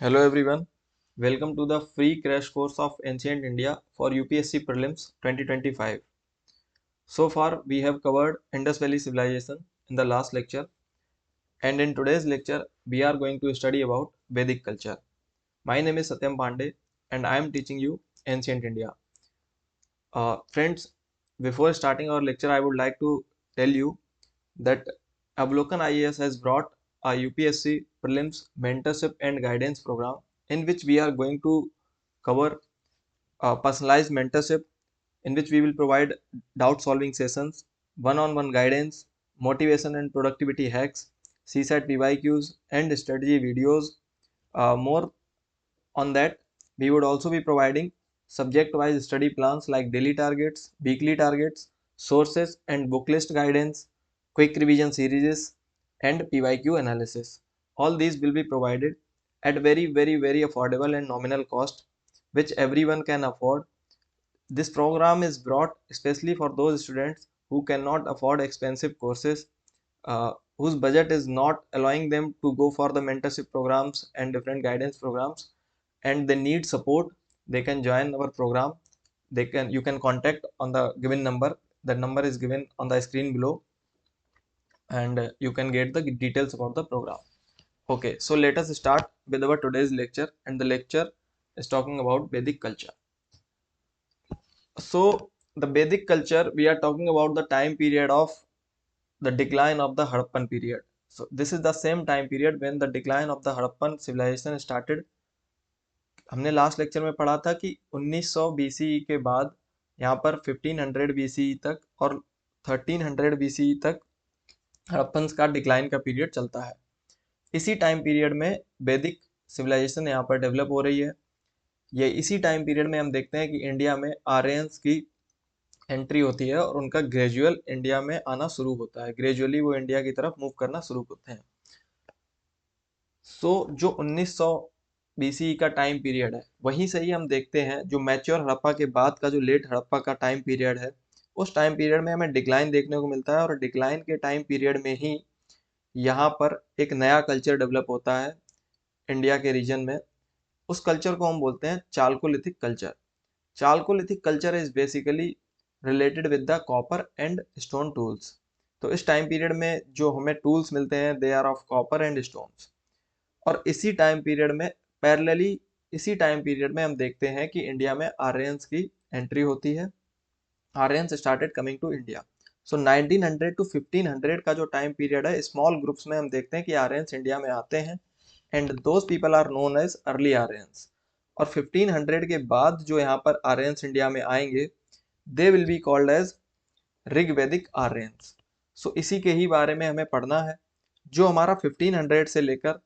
Hello everyone, welcome to the free crash course of Ancient India for UPSC Prelims 2025. So far we have covered Indus Valley Civilization in the last lecture, and in today's lecture we are going to study about Vedic culture. My name is Satyam Pandey and I am teaching you Ancient India. Friends, before starting our lecture I would like to tell you that Avlokan IAS has brought a UPSC Prelims Mentorship and Guidance program in which we are going to cover personalized mentorship in which we will provide doubt solving sessions, one-on-one guidance, motivation and productivity hacks, CSAT PYQs and strategy videos. More on that, we would also be providing subject-wise study plans like daily targets, weekly targets, sources and book list guidance, quick revision series, and PYQ analysis. All these will be provided at very affordable and nominal cost, which everyone can afford. This program is brought especially for those students who cannot afford expensive courses, whose budget is not allowing them to go for the mentorship programs and different guidance programs, and they need support. They can join our program. You can contact on the given number. That number is given on the screen below, and you can get the details about the program. Okay, so let us start with our today's lecture, and the lecture is talking about Vedic culture. So the Vedic culture, we are talking about the time period of the decline of the Harappan period. So this is the same time period when the decline of the Harappan civilization started. हमने last lecture में पढ़ा था कि 1900 BCE के बाद यहाँ पर 1500 BCE तक और 1300 BCE तक हड़प्पन का डिक्लाइन का पीरियड चलता है। इसी टाइम पीरियड में वैदिक सिविलाइजेशन यहाँ पर डेवलप हो रही है। ये इसी टाइम पीरियड में हम देखते हैं कि इंडिया में आर्यंस की एंट्री होती है और उनका ग्रेजुअल इंडिया में आना शुरू होता है। ग्रेजुअली वो इंडिया की तरफ मूव करना शुरू होते हैं। जो 1900 BCE का टाइम पीरियड है, वहीं से ही हम देखते हैं जो मैच्योर हड़प्पा के बाद का जो लेट हड़प्पा का टाइम पीरियड है, उस टाइम पीरियड में हमें डिक्लाइन देखने को मिलता है और डिक्लाइन के टाइम पीरियड में ही यहाँ पर एक नया कल्चर डेवलप होता है इंडिया के रीजन में। उस कल्चर को हम बोलते हैं Chalcolithic culture. Chalcolithic culture is basically related with the copper and stone tools. तो इस टाइम पीरियड में जो हमें टूल्स मिलते हैं they are of copper and stones. और इसी टाइम पीरियड में पैरेलली इसी टाइम पीरियड में हम देखते हैं कि इंडिया में आर्यंस की एंट्री होती है। Aryans started coming to India. So 1900 to 1500 का जो टाइम पीरियड है, स्मॉल ग्रुप्स में हम देखते हैं कि आर्यंस इंडिया में आते हैं and those people are known as early Aryans. और 1500 के बाद जो यहाँ पर आर्यंस इंडिया में आएंगे, they will be called as Rigvedic Aryans. So इसी के ही बारे में हमें पढ़ना है। जो हमारा 1500 से लेकर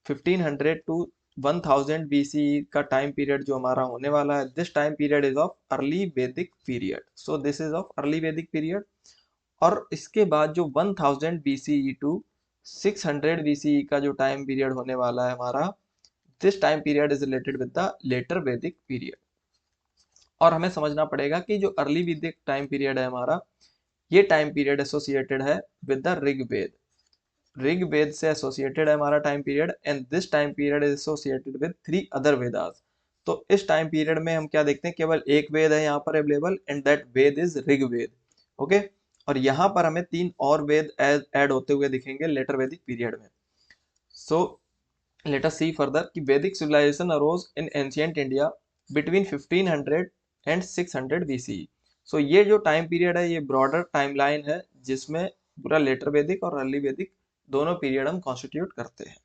1500 टू 1000 BCE का टाइम पीरियड जो हमारा होने वाला है, this time period is of early वैदिक period. So this is of early वैदिक पीरियड। और इसके बाद जो 1000 BCE टू 600 BCE का जो टाइम पीरियड होने वाला है हमारा, this time period is related with the later वैदिक पीरियड। और हमें समझना पड़ेगा कि जो अर्ली वैदिक टाइम पीरियड है हमारा, ये टाइम पीरियड एसोसिएटेड है विद द ऋग्वेद। ऋग्वेद से एसोसिएटेड है हमारा time period and this time period is associated with 3 other Vedas. तो इस टाइम पीरियड में हम क्या देखते हैं, केवल एक वेद है यहाँ पर available and that Veda is Rigveda. Okay, और यहाँ पर हमें 3 और वेद ऐड होते हुए दिखेंगे लेटर वैदिक पीरियड में। सो लेट अस सी फर्दर कि Vedic civilization arose in ancient India between 1500 and 600 BCE। So ये जो टाइम पीरियड है, ये ब्रॉडर टाइमलाइन है जिसमें पूरा लेटर वैदिक और अर्ली वैदिक दोनों पीरियड हम कॉन्स्टिट्यूट करते हैं।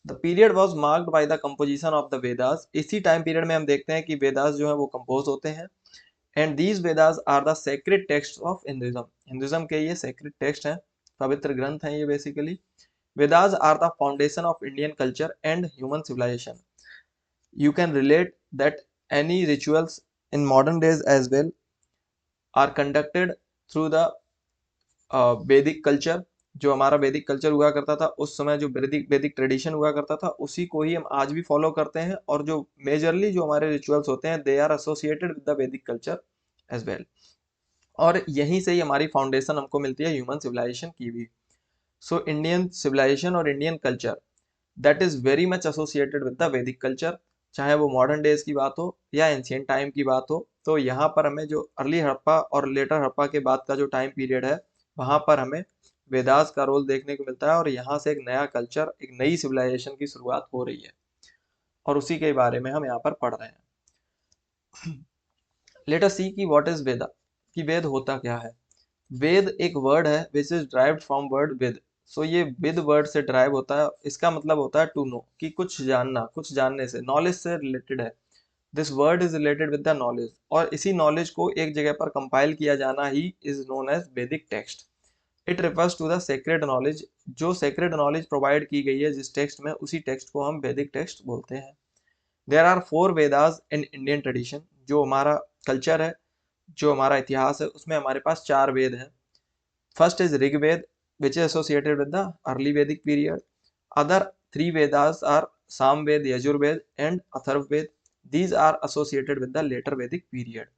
The period was marked by the composition of the Vedas. इसी टाइम पीरियड में हम देखते हैं कि वेदास जो है वो कंपोज होते हैं and these Vedas are the sacred text of Hinduism. Hinduism के ये सेक्रेड टेक्स्ट हैं, पवित्र ग्रंथ हैं ये basically. Vedas are the foundation of Indian culture and human civilization. You can relate that any rituals in modern days as well are conducted through the वैदिक culture. जो हमारा वैदिक कल्चर हुआ करता था उस समय, जो वैदिक वैदिक ट्रेडिशन हुआ करता था, उसी को ही हम आज भी फॉलो करते हैं। और जो मेजरली जो हमारे रिचुअल्स होते हैं they are associated with the Vedic culture as well. और यहीं से ही हमारी फाउंडेशन हमको मिलती है ह्यूमन सिविलाइजेशन की भी। सो इंडियन सिविलाइजेशन और Indian culture that is very much associated with the Vedic culture, चाहे वो मॉडर्न डेज की बात हो या एंशियंट टाइम की बात हो। तो यहाँ पर हमें जो अर्ली हड़प्पा और लेटर हड़प्पा के बाद का जो टाइम पीरियड है, वहां पर हमें वेदास का रोल देखने को मिलता है, और यहाँ से एक नया कल्चर, एक नई सिविलाइजेशन की शुरुआत हो रही है, और उसी के बारे में हम यहाँ पर पढ़ रहे हैं। लेट अस सी कि व्हाट इज वेदा, कि वेद होता क्या है। वेद एक वर्ड है which is derived from word vid. So ये विद वर्ड से ड्राइव होता है, इसका मतलब होता है टू नो, कि कुछ जानना, कुछ जानने से, नॉलेज से रिलेटेड है। This word is related with the knowledge, और इसी नॉलेज को एक जगह पर कंपाइल किया जाना ही is known as Vedic text. It refers to the sacred knowledge, जो सेक्रेड नॉलेज प्रोवाइड की गई है जिस टेक्स्ट में, उसी टेक्स्ट को हम वैदिक टेक्स्ट बोलते हैं। There are 4 Vedas in Indian tradition. जो हमारा कल्चर है, जो हमारा इतिहास है, उसमें हमारे पास 4 वेद हैं। First is Rigveda, which is associated with the early Vedic period. Other 3 Vedas are Samved, Yajurved, and Atharvaved. These are associated with the later Vedic period.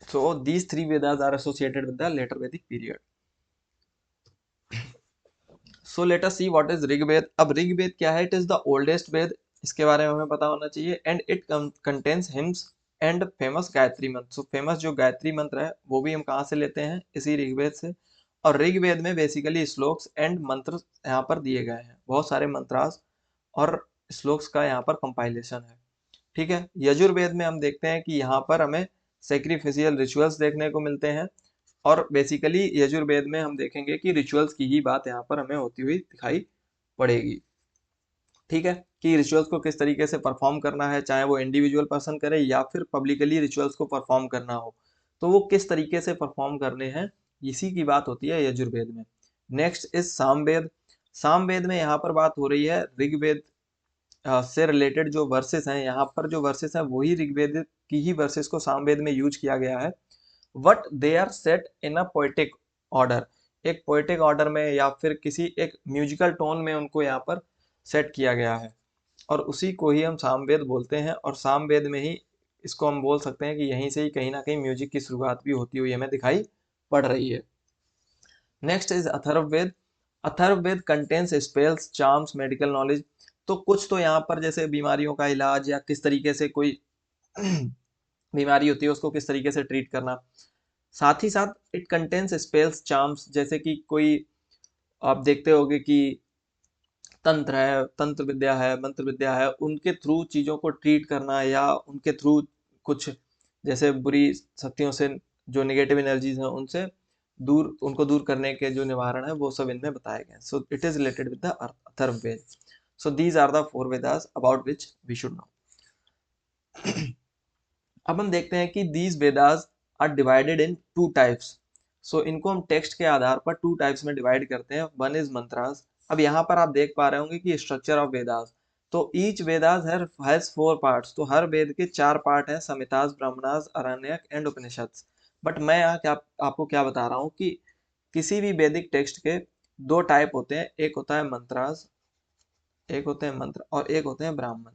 So these 3 Vedas are associated with the later Vedic period. So let us see what is Rigved. अब ऋग्वेद क्या है? It is the oldest Ved. इसके बारे में हमें पता होना चाहिए। And it contains hymns and famous Gayatri मंत्र। So famous जो गायत्री मंत्र है वो भी हम कहाँ से लेते हैं? इसी ऋग्वेद से। और ऋग्वेद में बेसिकली श्लोक्स एंड मंत्र यहाँ पर दिए गए हैं, बहुत सारे मंत्रास और श्लोक्स का यहाँ पर कंपाइलेशन है। ठीक है। यजुर्वेद में हम देखते हैं कि यहाँ पर हमें सेक्रीफिशियल रिचुअल्स देखने को मिलते हैं, और बेसिकली यजुर्वेद में हम देखेंगे कि रिचुअल्स की ही बात यहाँ पर हमें होती हुई दिखाई पड़ेगी। ठीक है, कि रिचुअल्स को किस तरीके से परफॉर्म करना है, चाहे वो इंडिविजुअल पर्सन करे या फिर पब्लिकली रिचुअल्स को परफॉर्म करना हो, तो वो किस तरीके से परफॉर्म करने हैं, इसी की बात होती है यजुर्वेद में। Next is Samaveda. सामवेद में यहाँ पर बात हो रही है ऋग्वेद से रिलेटेड जो वर्सेस हैं, यहाँ पर जो वर्सेस हैं वही ऋग्वेद की ही वर्सेस को सामवेद में यूज किया गया है। But they are set in a poetic order, एक पोएटिक ऑर्डर में या फिर किसी एक म्यूजिकल टोन में उनको यहाँ पर सेट किया गया है, और उसी को ही हम सामवेद बोलते हैं। और सामवेद में ही इसको हम बोल सकते हैं कि यहीं से ही कहीं ना कहीं म्यूजिक की शुरुआत भी होती हुई हमें दिखाई पड़ रही है। Next is Atharvaveda. Atharvaveda contains spells, charms, medical knowledge. तो कुछ तो यहाँ पर जैसे बीमारियों का इलाज या किस तरीके से कोई बीमारी होती है उसको किस तरीके से ट्रीट करना, साथ ही साथ इट कंटेन्स स्पेल्स, चार्म्स, जैसे कि कोई आप देखते होंगे कि तंत्र है, तंत्र विद्या है, मंत्र विद्या है, उनके थ्रू चीजों को ट्रीट करना, या उनके थ्रू कुछ जैसे बुरी शक्तियों से, जो नेगेटिव एनर्जीज हैं उनसे दूर, उनको दूर करने के जो निवारण है वो सब इनमें बताए गए। So it is related with the Atharvaveda. So these are the 4 Vedas about which we should know. अब हम देखते हैं कि these Vedas are divided in 2 types. So इनको हम टेक्स्ट के आधार पर 2 टाइप्स में डिवाइड करते हैं। One is mantras. अब यहाँ पर आप देख पा रहे होंगे कि स्ट्रक्चर ऑफ वेदास, तो ईच वेदास हैज 4 पार्ट्स। तो हर वेद के 4 पार्ट हैं, संहितास, ब्राह्मणास, आरण्यक एंड उपनिषद। बट मैं यहाँ क्या आपको क्या बता रहा हूँ कि किसी भी वैदिक टेक्स्ट के 2 टाइप होते हैं, एक होता है मंत्रास, एक होते हैं मंत्र, और एक होते हैं ब्राह्मण।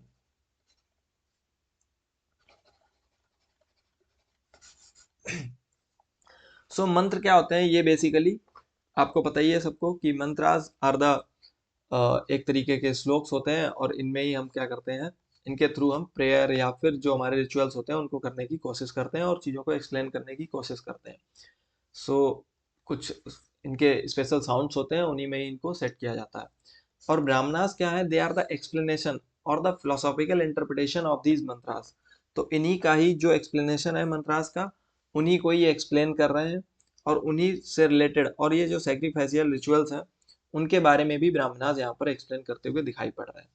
सो मंत्र क्या होते हैं? ये बेसिकली आपको पता ही है सबको कि मंत्रास आर द एक तरीके के श्लोक्स होते हैं, और इनमें ही हम क्या करते हैं, इनके थ्रू हम प्रेयर या फिर जो हमारे रिचुअल्स होते हैं उनको करने की कोशिश करते हैं और चीज़ों को एक्सप्लेन करने की कोशिश करते हैं। सो कुछ इनके स्पेशल साउंड्स होते हैं, उन्हीं में ही इनको सेट किया जाता है। और ब्राह्मणास क्या है? दे आर द एक्सप्लेनेशन और the philosophical interpretation of these mantras. तो इन्हीं का ही जो एक्सप्लेनेशन है मंत्रास का, उन्हीं को ही एक्सप्लेन कर रहे हैं, और उन्हीं से रिलेटेड, और ये जो सैक्रिफाइसियल रिचुअल्स हैं उनके बारे में भी ब्राह्मणास यहाँ पर एक्सप्लेन करते हुए दिखाई पड़ रहे हैं।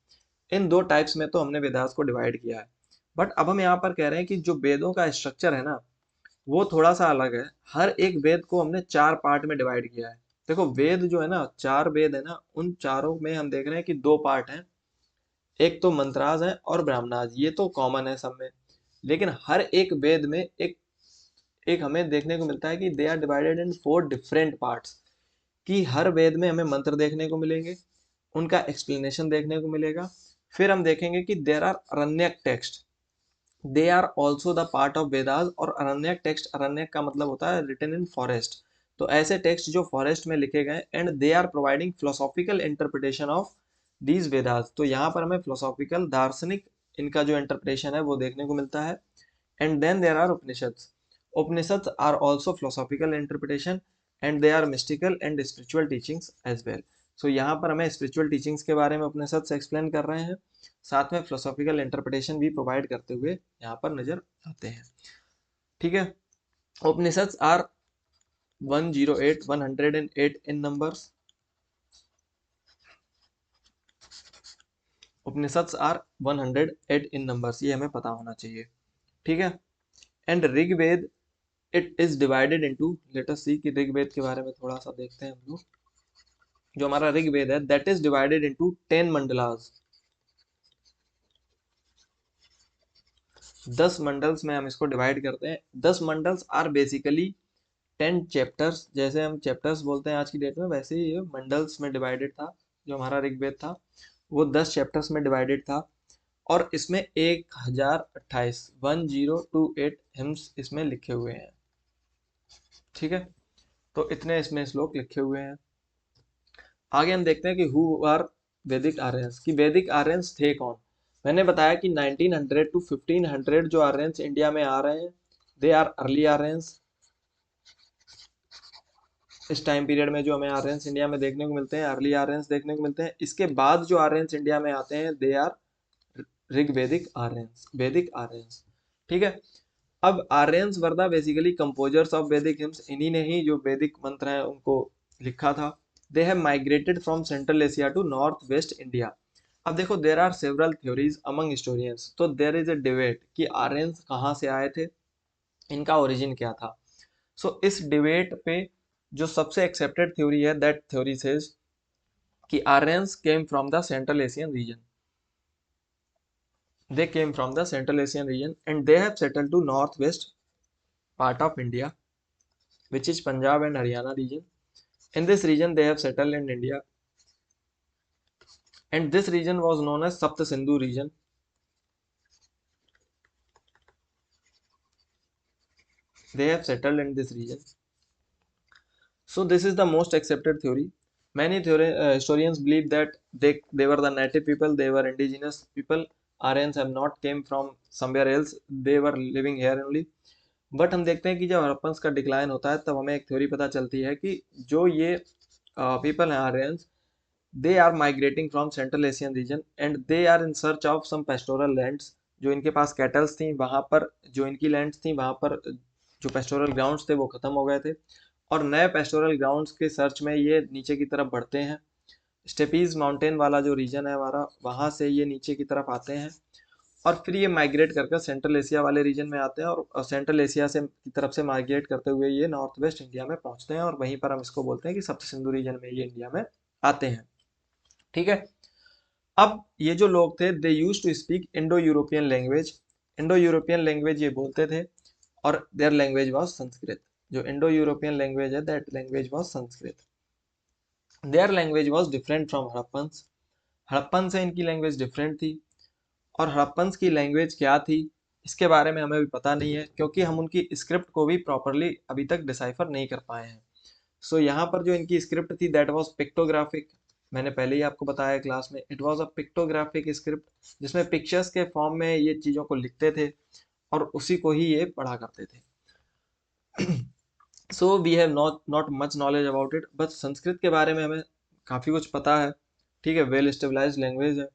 इन 2 टाइप्स में तो हमने वेदास को डिवाइड किया है। बट अब हम यहाँ पर कह रहे हैं कि जो वेदों का स्ट्रक्चर है ना, वो थोड़ा सा अलग है। हर एक वेद को हमने 4 पार्ट में डिवाइड किया है। देखो वेद जो है ना, 4 वेद है ना, उन चारों में हम देख रहे हैं कि 2 पार्ट हैं। एक तो मंत्रास है और ब्राह्मणास, ये तो कॉमन है सब में। लेकिन हर एक वेद में एक एक हमें देखने को मिलता है कि they are divided in 4 different parts, कि हर वेद में हमें मंत्र देखने को मिलेंगे, उनका एक्सप्लेनेशन देखने को मिलेगा। फिर हम देखेंगे कि there are Aranyaka text, they are also the part of Vedas. और अरण्यक टेक्स्ट, अरण्यक का मतलब होता है रिटन इन फॉरेस्ट, तो ऐसे टेक्स्ट जो फॉरेस्ट में लिखे गए and they are providing philosophical interpretation of these Vedas. तो यहाँ पर हमें फिलोसॉफिकल दार्शनिक इनका जो इंटरप्रिटेशन है वो देखने को मिलता है। And then there are Upanishads. Upanishads are also philosophical interpretation and they are mystical and spiritual teachings as well. So यहाँ पर हमें स्पिरिचुअल टीचिंग्स के बारे में उपनिषद से एक्सप्लेन कर रहे हैं, साथ में फिलोसॉफिकल इंटरप्रिटेशन भी प्रोवाइड करते हुए यहाँ पर नजर आते हैं। ठीक है, Upanishads are 108 108 in numbers. Upanishads are 108 in numbers, ये हमें पता होना चाहिए। ठीक है, and Rigveda it is divided into, let us see कि ऋग्वेद के बारे में थोड़ा सा देखते हैं हम लोग। जो हमारा ऋग्वेद है that is divided into 10 मंडलास। 10 mandals में हम इसको डिवाइड करते हैं। 10 मंडल्स आर बेसिकली 10 चैप्टर्स। जैसे हम चैप्टर्स बोलते हैं आज की डेट में, वैसे ही ये मंडल्स में डिवाइडेड था। जो हमारा ऋग्वेद था वो 10 चैप्टर्स में डिवाइडेड था, और इसमें 1028 1028 हिम्स इसमें लिखे हुए हैं। ठीक है, तो इतने इसमें श्लोक लिखे हुए हैं। आगे हम देखते हैं कि हु आर वैदिक आर्यंस, कि वैदिक आर्यंस थे कौन। मैंने बताया कि 1900 टू 1500 जो आर्यंस इंडिया में आ रहे हैं दे आर अर्ली आर्यंस। इस टाइम पीरियड में जो हमें आर्यंस इंडिया में देखने को मिलते हैं, अर्ली आर्यंस देखने को मिलते हैं। इसके बाद जो आर्यंस इंडिया में आते हैं दे आर ऋग्वेदिक आर्यंस, वैदिक आर्यंस। ठीक है, अब Aryans were the basically composers of वैदिक हिम्स। इन्हीं ने ही जो वैदिक मंत्र हैं उनको लिखा था। They have migrated from Central Asia to north west India. अब देखो there are several theories among historians. तो देर इज ए डिबेट कि आर्यंस कहाँ से आए थे, इनका ओरिजिन क्या था। सो इस डिबेट पे जो सबसे एक्सेप्टेड थ्योरी है दैट थ्योरी सेज कि Aryans came from the central Asian reason. They came from the Central Asian region and they have settled to northwest part of India, which is Punjab and Haryana region. In this region, they have settled in India, and this region was known as Sapt Sindhu region. They have settled in this region. So this is the most accepted theory. Many historians believe that they were the native people, they were indigenous people. Aryans have not came from somewhere else, they were living here only. But हम देखते हैं कि जब Harappans का decline होता है तब हमें एक थ्योरी पता चलती है कि जो ये पीपल हैं Aryans, they are migrating from Central Asian region and they are in search of some pastoral lands. जो इनके पास कैटल्स थी वहाँ पर, जो इनकी लैंड्स थी वहाँ पर जो पेस्टोरल ग्राउंड्स थे वो खत्म हो गए थे, और नए पेस्टोरल ग्राउंड्स के सर्च में ये नीचे की तरफ बढ़ते हैं। स्टेपीज माउंटेन वाला जो रीजन है हमारा, वहाँ से ये नीचे की तरफ आते हैं, और फिर ये माइग्रेट करके सेंट्रल एशिया वाले रीजन में आते हैं, और सेंट्रल एशिया से की तरफ से माइग्रेट करते हुए ये नॉर्थ वेस्ट इंडिया में पहुंचते हैं, और वहीं पर हम इसको बोलते हैं कि सप्त सिंधु रीजन में ये इंडिया में आते हैं। ठीक है, अब ये जो लोग थे they use to speak Indo European language. Indo European language ये बोलते थे, और देयर लैंग्वेज वाज संस्कृत। जो इंडो यूरोपियन लैंग्वेज है that language was Sanskrit. Their language was different from Harappans. Harappan से इनकी लैंग्वेज डिफरेंट थी, और हड़प्पन्स की लैंग्वेज क्या थी इसके बारे में हमें भी पता नहीं है, क्योंकि हम उनकी स्क्रिप्ट को भी प्रॉपरली अभी तक डिसाइफर नहीं कर पाए हैं। सो यहाँ पर जो इनकी स्क्रिप्ट थी दैट वाज पिक्टोग्राफिक। मैंने पहले ही आपको बताया क्लास में, it was a pictographic script, जिसमें पिक्चर्स के फॉर्म में ये चीज़ों को लिखते थे और उसी को ही ये पढ़ा करते थे। So we have not much knowledge about it, but Sanskrit के बारे में हमें काफ़ी कुछ पता है। ठीक है, वेल स्टेबलाइज्ड लैंग्वेज है,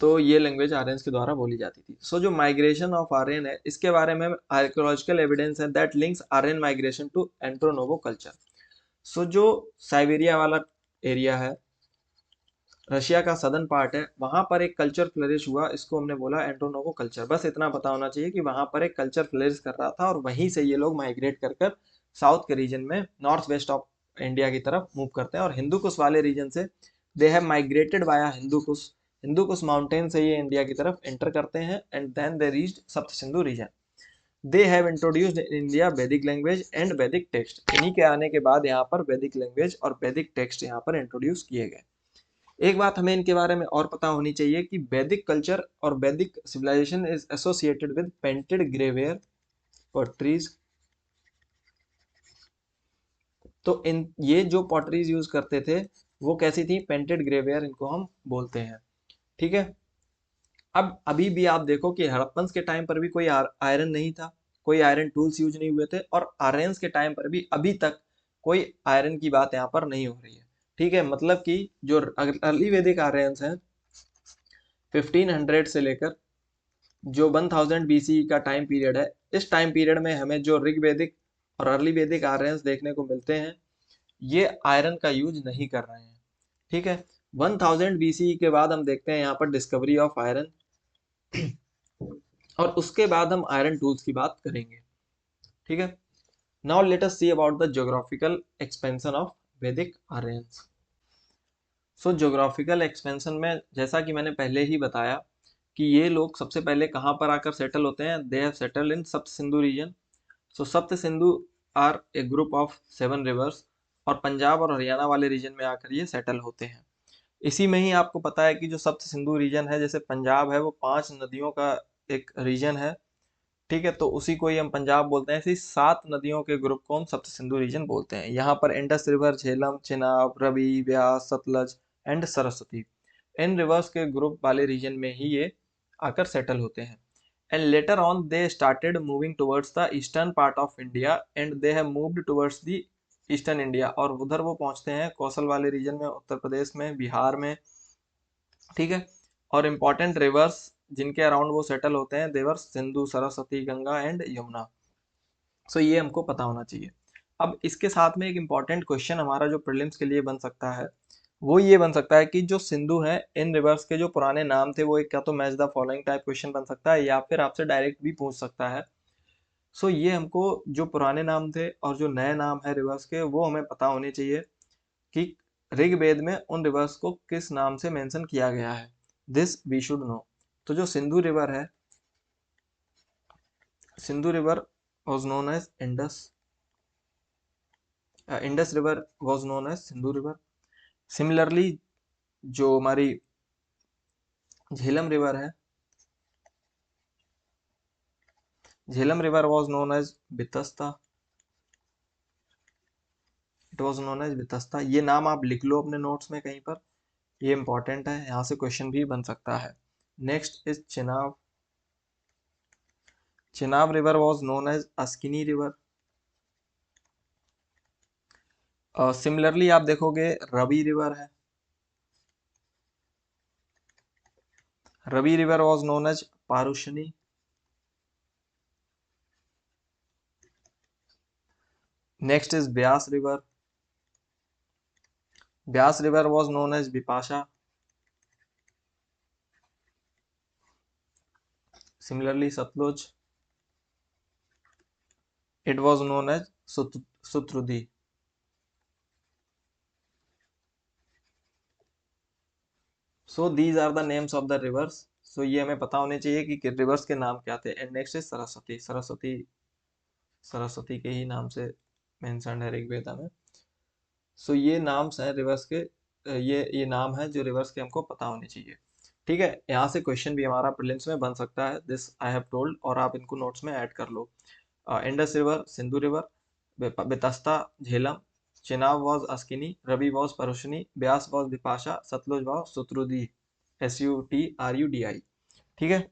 तो ये लैंग्वेज आर्यंस के द्वारा बोली जाती थी। सो जो माइग्रेशन ऑफ आर्यन है इसके बारे में आर्कियोलॉजिकल एविडेंस है that links Aryan migration to Andronovo culture. So जो साइबेरिया वाला एरिया है, रशिया का सदर्न पार्ट है, वहां पर एक कल्चर फ्लरिश हुआ, इसको हमने बोला एंट्रोनोवो कल्चर। बस इतना पता होना चाहिए कि वहां पर एक कल्चर फ्लरिश कर रहा था, और वहीं से ये लोग माइग्रेट कर कर साउथ के रीजन में नॉर्थ वेस्ट ऑफ इंडिया की तरफ मूव करते हैं, और हिंदू कुश वाले रीजन से दे have migrated via Hindu Kush. Hindu Kush mountain से ये इंडिया की तरफ एंटर करते हैं, and then they reached Sapta Sindhu region. They have introduced in India Vedic language and Vedic text. इन्हीं के आने के बाद यहाँ पर वैदिक लैंग्वेज और वैदिक टेक्स्ट यहाँ पर इंट्रोड्यूस किए गए। एक बात हमें इनके बारे में और पता होनी चाहिए कि वैदिक कल्चर और Vedic civilization is associated with painted greyware potteries तो इन ये जो पॉटरीज यूज करते थे वो कैसी थी, पेंटेड ग्रेवेयर इनको हम बोलते हैं। ठीक है। अब अभी भी आप देखो कि हड़प्पन्स के टाइम पर भी कोई आयरन नहीं था, कोई आयरन टूल्स यूज नहीं हुए थे, और आर्यंस के टाइम पर भी अभी तक कोई आयरन की बात यहाँ पर नहीं हो रही है। ठीक है, मतलब कि जो अर्ली वैदिक आर्यंस हैं 1500 से लेकर जो 1000 बीसी का टाइम पीरियड है, इस टाइम पीरियड में हमें जो ऋग वैदिक और अर्ली वैदिक आर्यंस देखने को मिलते हैं, ये आयरन का यूज नहीं कर रहे हैं। ठीक है। 1000 बीसी के बाद हम देखते हैं यहाँ पर डिस्कवरी ऑफ आयरन, और उसके बाद हम आयरन टूल्स की बात करेंगे। ठीक है। Now let us see about the geographical expansion of वैदिक आर्यंस। सो ज्योग्राफिकल एक्सपेंशन में जैसा कि मैंने पहले ही बताया कि ये लोग सबसे पहले कहाँ पर आकर सेटल होते हैं, दे हैव सेटल्ड इन सप्त Sindhu region. So Sapta Sindhu are a group of 7 rivers, और पंजाब और हरियाणा वाले रीजन में आकर ये सेटल होते हैं। इसी में ही आपको पता है कि जो सप्त सिंधु रीजन है, जैसे पंजाब है वो 5 नदियों का एक रीजन है। ठीक है, तो उसी को ही हम पंजाब बोलते हैं। ऐसी 7 नदियों के ग्रुप को हम सप्त सिंधु रीजन बोलते हैं। यहाँ पर Indus river, Jhelum, Chenab, Ravi, Vyas, Sutlej and Saraswati, इन रिवर्स के ग्रुप वाले रीजन में ही ये आकर सेटल होते हैं। And later on they started moving towards the eastern part of India and they have moved towards the eastern India, और उधर वो पहुंचते हैं कौशल वाले रीजन में, उत्तर प्रदेश में, बिहार में। ठीक है। और इम्पोर्टेंट रिवर्स जिनके अराउंड वो सेटल होते हैं, देवर सिंधु, सरस्वती, गंगा एंड यमुना। सो ये हमको पता होना चाहिए। अब इसके साथ में एक इम्पॉर्टेंट क्वेश्चन हमारा जो प्रीलिम्स के लिए बन सकता है, वो ये बन सकता है कि जो सिंधु है, इन रिवर्स के जो पुराने नाम थे वो एक क्या तो match the following type question बन सकता है, या फिर आपसे डायरेक्ट भी पूछ सकता है। सो ये हमको जो पुराने नाम थे और जो नए नाम है रिवर्स के, वो हमें पता होने चाहिए कि ऋग्वेद में उन रिवर्स को किस नाम से मेंशन किया गया है। This we should know. तो जो सिंधु रिवर है, Sindhu river was known as Indus, Indus river was known as Sindhu river. Similarly जो हमारी झेलम रिवर है, Jhelum river was known as Vitasta, it was known as Vitasta. ये नाम आप लिख लो अपने नोट्स में कहीं पर, ये इंपॉर्टेंट है, यहाँ से क्वेश्चन भी बन सकता है। Next is Chenab, Chenab river was known as Asikni river. Similarly आप देखोगे रवि रिवर है, Ravi river was known as Parushni. Next is Beas river, Beas river was known as Vipasha. Similarly Sutlej, it was known as Shutudri. So these are the names of the rivers. So ये हमें पता होने चाहिए कि reverse के नाम क्या थे। And next is Saraswati, Saraswati, Saraswati के ही नाम से मेंशन है ऋग्वेद में। सो ये नाम्स हैं रिवर्स के, ये नाम है जो रिवर्स के हमको पता होने चाहिए। ठीक है, यहाँ से क्वेश्चन भी हमारा प्रीलिम्स में बन सकता है, दिस आई हैव टोल्ड, और आप इनको नोट्स में ऐड कर लो। Indus river, Sindhu river, Vitasta, Jhelum, Chenab was Asikni, Ravi was Parushni, Beas was Vipasha, Sutlej was Shutudri, SUTRUDI। ठीक है।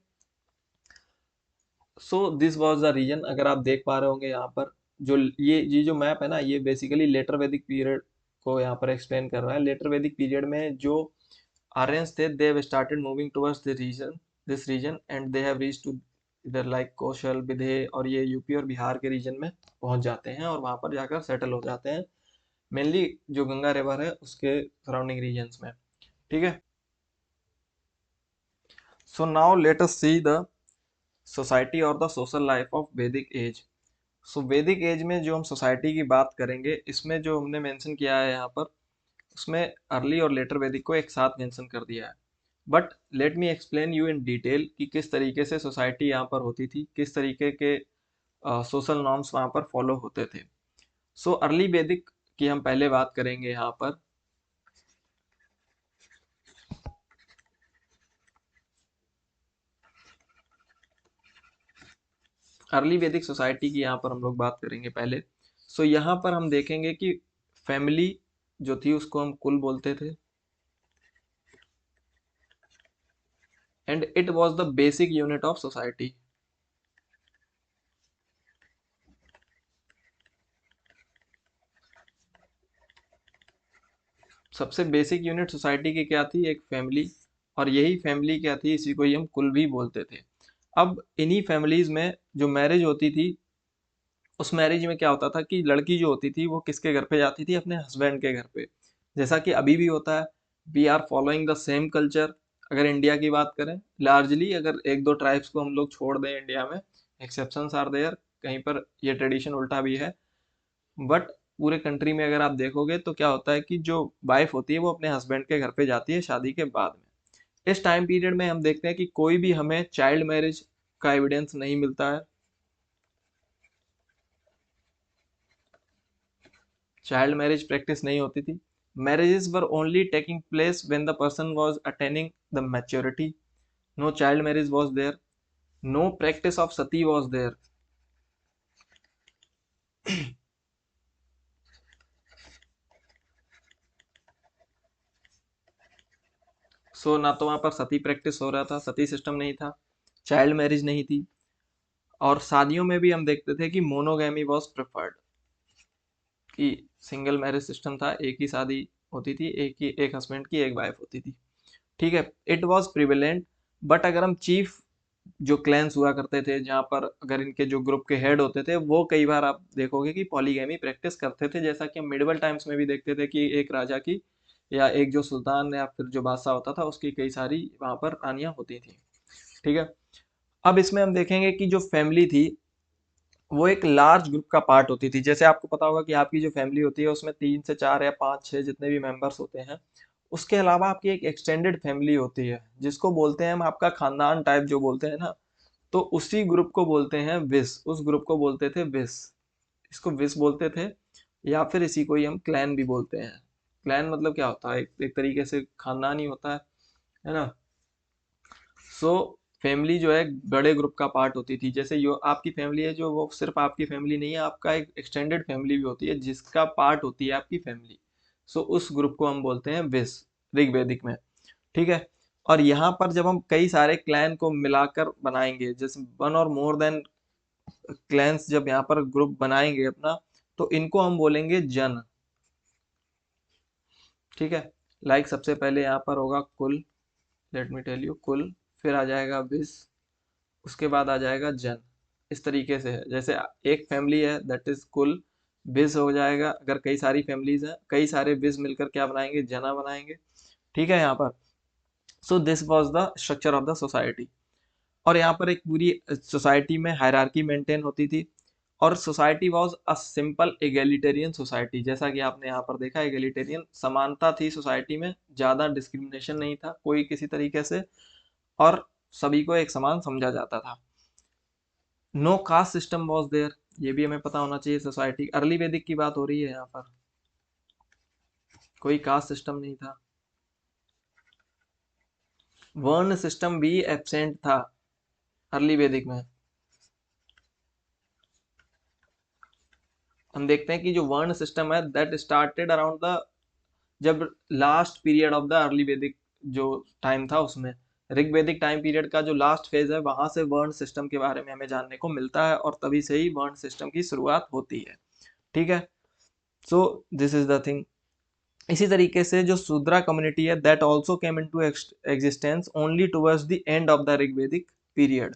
So this was the reason. अगर आप देख पा रहे होंगे यहाँ पर, जो ये जो मैप है ना, ये बेसिकली लेटर वैदिक पीरियड को यहाँ पर एक्सप्लेन कर रहा है। लेटर वैदिक पीरियड में जो आर्यंस थे, they have started moving towards the region, this region, and they have reached to इधर लाइक कौशल, विदे, और ये यूपी और बिहार के रीजन में पहुंच जाते हैं और वहां पर जाकर सेटल हो जाते हैं, मेनली जो गंगा रिवर है उसके सराउंडिंग रीजन्स में। ठीक है। सो now let us see the society और the social life of Vedic age. सो वैदिक एज में जो हम सोसाइटी की बात करेंगे, इसमें जो हमने मेंशन किया है यहाँ पर, उसमें अर्ली और लेटर वैदिक को एक साथ मेंशन कर दिया है। But let me explain you in detail कि किस तरीके से सोसाइटी यहाँ पर होती थी, किस तरीके के सोशल नॉर्म्स वहाँ पर फॉलो होते थे। सो अर्ली वैदिक की हम पहले बात करेंगे यहाँ पर। अर्ली वैदिक सोसाइटी की यहाँ पर हम लोग बात करेंगे पहले। सो यहाँ पर हम देखेंगे कि फैमिली जो थी उसको हम कुल बोलते थे, and it was the basic unit of society. सबसे बेसिक यूनिट सोसाइटी की क्या थी? एक फैमिली। और यही फैमिली क्या थी? इसी को ही हम कुल भी बोलते थे। अब इन्हीं फैमिलीज में जो मैरिज होती थी, उस मैरिज में क्या होता था कि लड़की जो होती थी वो किसके घर पे जाती थी? अपने हस्बैंड के घर पे। जैसा कि अभी भी होता है, we are following the same culture. अगर इंडिया की बात करें लार्जली, अगर एक दो ट्राइब्स को हम लोग छोड़ दें इंडिया में, एक्सेप्शंस आर देयर, कहीं पर ये ट्रेडिशन उल्टा भी है, बट पूरे कंट्री में अगर आप देखोगे तो क्या होता है कि जो वाइफ होती है वो अपने हस्बैंड के घर पे जाती है शादी के बाद में। इस टाइम पीरियड में हम देखते हैं कि कोई भी हमें चाइल्ड मैरिज का एविडेंस नहीं मिलता है। चाइल्ड मैरिज प्रैक्टिस नहीं होती थी। Marriages were only taking place when the person was attaining the maturity. No child marriage was there, no practice of sati was there. So ना तो वहां पर सती प्रैक्टिस हो रहा था, सती सिस्टम नहीं था, चाइल्ड मैरिज नहीं थी, और शादियों में भी हम देखते थे कि मोनोगैमी वाज प्रेफर्ड, कि सिंगल मैरिज सिस्टम था, एक ही शादी होती थी, एक हस्बैंड की एक वाइफ होती थी। ठीक है, इट वाज प्रिवेलेंट। बट अगर हम चीफ जो क्लैंस हुआ करते थे, जहाँ पर अगर इनके जो ग्रुप के हेड होते थे वो कई बार आप देखोगे कि पॉलीगैमी प्रैक्टिस करते थे, जैसा कि हम मिडिवल टाइम्स में भी देखते थे कि एक राजा की या एक जो सुल्तान या फिर जो बादशाह होता था उसकी कई सारी वहां पर रानियां होती थी। ठीक है, अब इसमें हम देखेंगे कि जो फैमिली थी वो एक लार्ज ग्रुप का पार्ट होती थी। जैसे आपको पता होगा कि आपकी जो फैमिली होती है उसमें 3 से 4 या 5 6 जितने भी मेंबर्स होते हैं। उसके अलावा आपकी एक एक्सटेंडेड फैमिली होती है जिसको बोलते हैं हम आपका खानदान टाइप जो बोलते हैं ना, तो उसी ग्रुप को बोलते हैं विस। उस ग्रुप को बोलते थे विस, इसको विस बोलते थे, या फिर इसी को ही हम क्लैन भी बोलते हैं। क्लैन मतलब क्या होता है? एक तरीके से खानदान ही होता है ना। सो फैमिली जो है बड़े ग्रुप का पार्ट होती थी। जैसे यो आपकी फैमिली है जो, वो सिर्फ आपकी फैमिली नहीं है, आपका एक एक्सटेंडेड फैमिली भी होती है जिसका पार्ट होती है आपकी फैमिली। सो उस ग्रुप को हम बोलते हैं विस, ऋग्वेदिक में। ठीक है, और यहाँ पर जब हम कई सारे क्लैन को मिलाकर बनाएंगे, जैसे वन और मोर देन क्लैंस जब यहाँ पर ग्रुप बनाएंगे अपना, तो इनको हम बोलेंगे जन। ठीक है, लाइक सबसे पहले यहाँ पर होगा कुल, लेट मी टेल यू, कुल, फिर आ जाएगा विस, उसके बाद आ जाएगा जन। इस तरीके से है, जैसे एक फैमिली है दैट इज कुल, विज हो जाएगा। अगर कई सारी फैमिलीज हैं, कई सारे विज मिलकर क्या बनाएंगे? जना बनाएंगे। ठीक है यहाँ पर। सो this was the structure of the society. और यहाँ पर एक पूरी सोसाइटी में हायरार्की मेंटेन होती थी। और society was a simple egalitarian society. जैसा कि आपने यहाँ पर देखा, एगेलिटेरियन समानता थी सोसाइटी में, ज़्यादा डिस्क्रिमिनेशन नहीं था कोई किसी तरीके से, और सभी को एक समान समझा जाता था। No caste system was there, ये भी हमें पता होना चाहिए। सोसाइटी अर्ली वैदिक की बात हो रही है यहाँ पर, कोई कास्ट सिस्टम नहीं था। वर्ण सिस्टम भी एब्सेंट था अर्ली वैदिक में। हम देखते हैं कि जो वर्ण सिस्टम है दैट स्टार्टेड अराउंड द, जब last period of the early वैदिक जो टाइम था उसमें, ऋग्वेदिक टाइम पीरियड का जो लास्ट फेज है वहां से वर्ण सिस्टम के बारे में हमें जानने को मिलता है, और तभी से ही वर्ण सिस्टम की शुरुआत होती है। ठीक है, so this is the thing. इसी तरीके से जो शूद्रा कम्युनिटी है that also came into existence only towards the end of the Rigvedic period.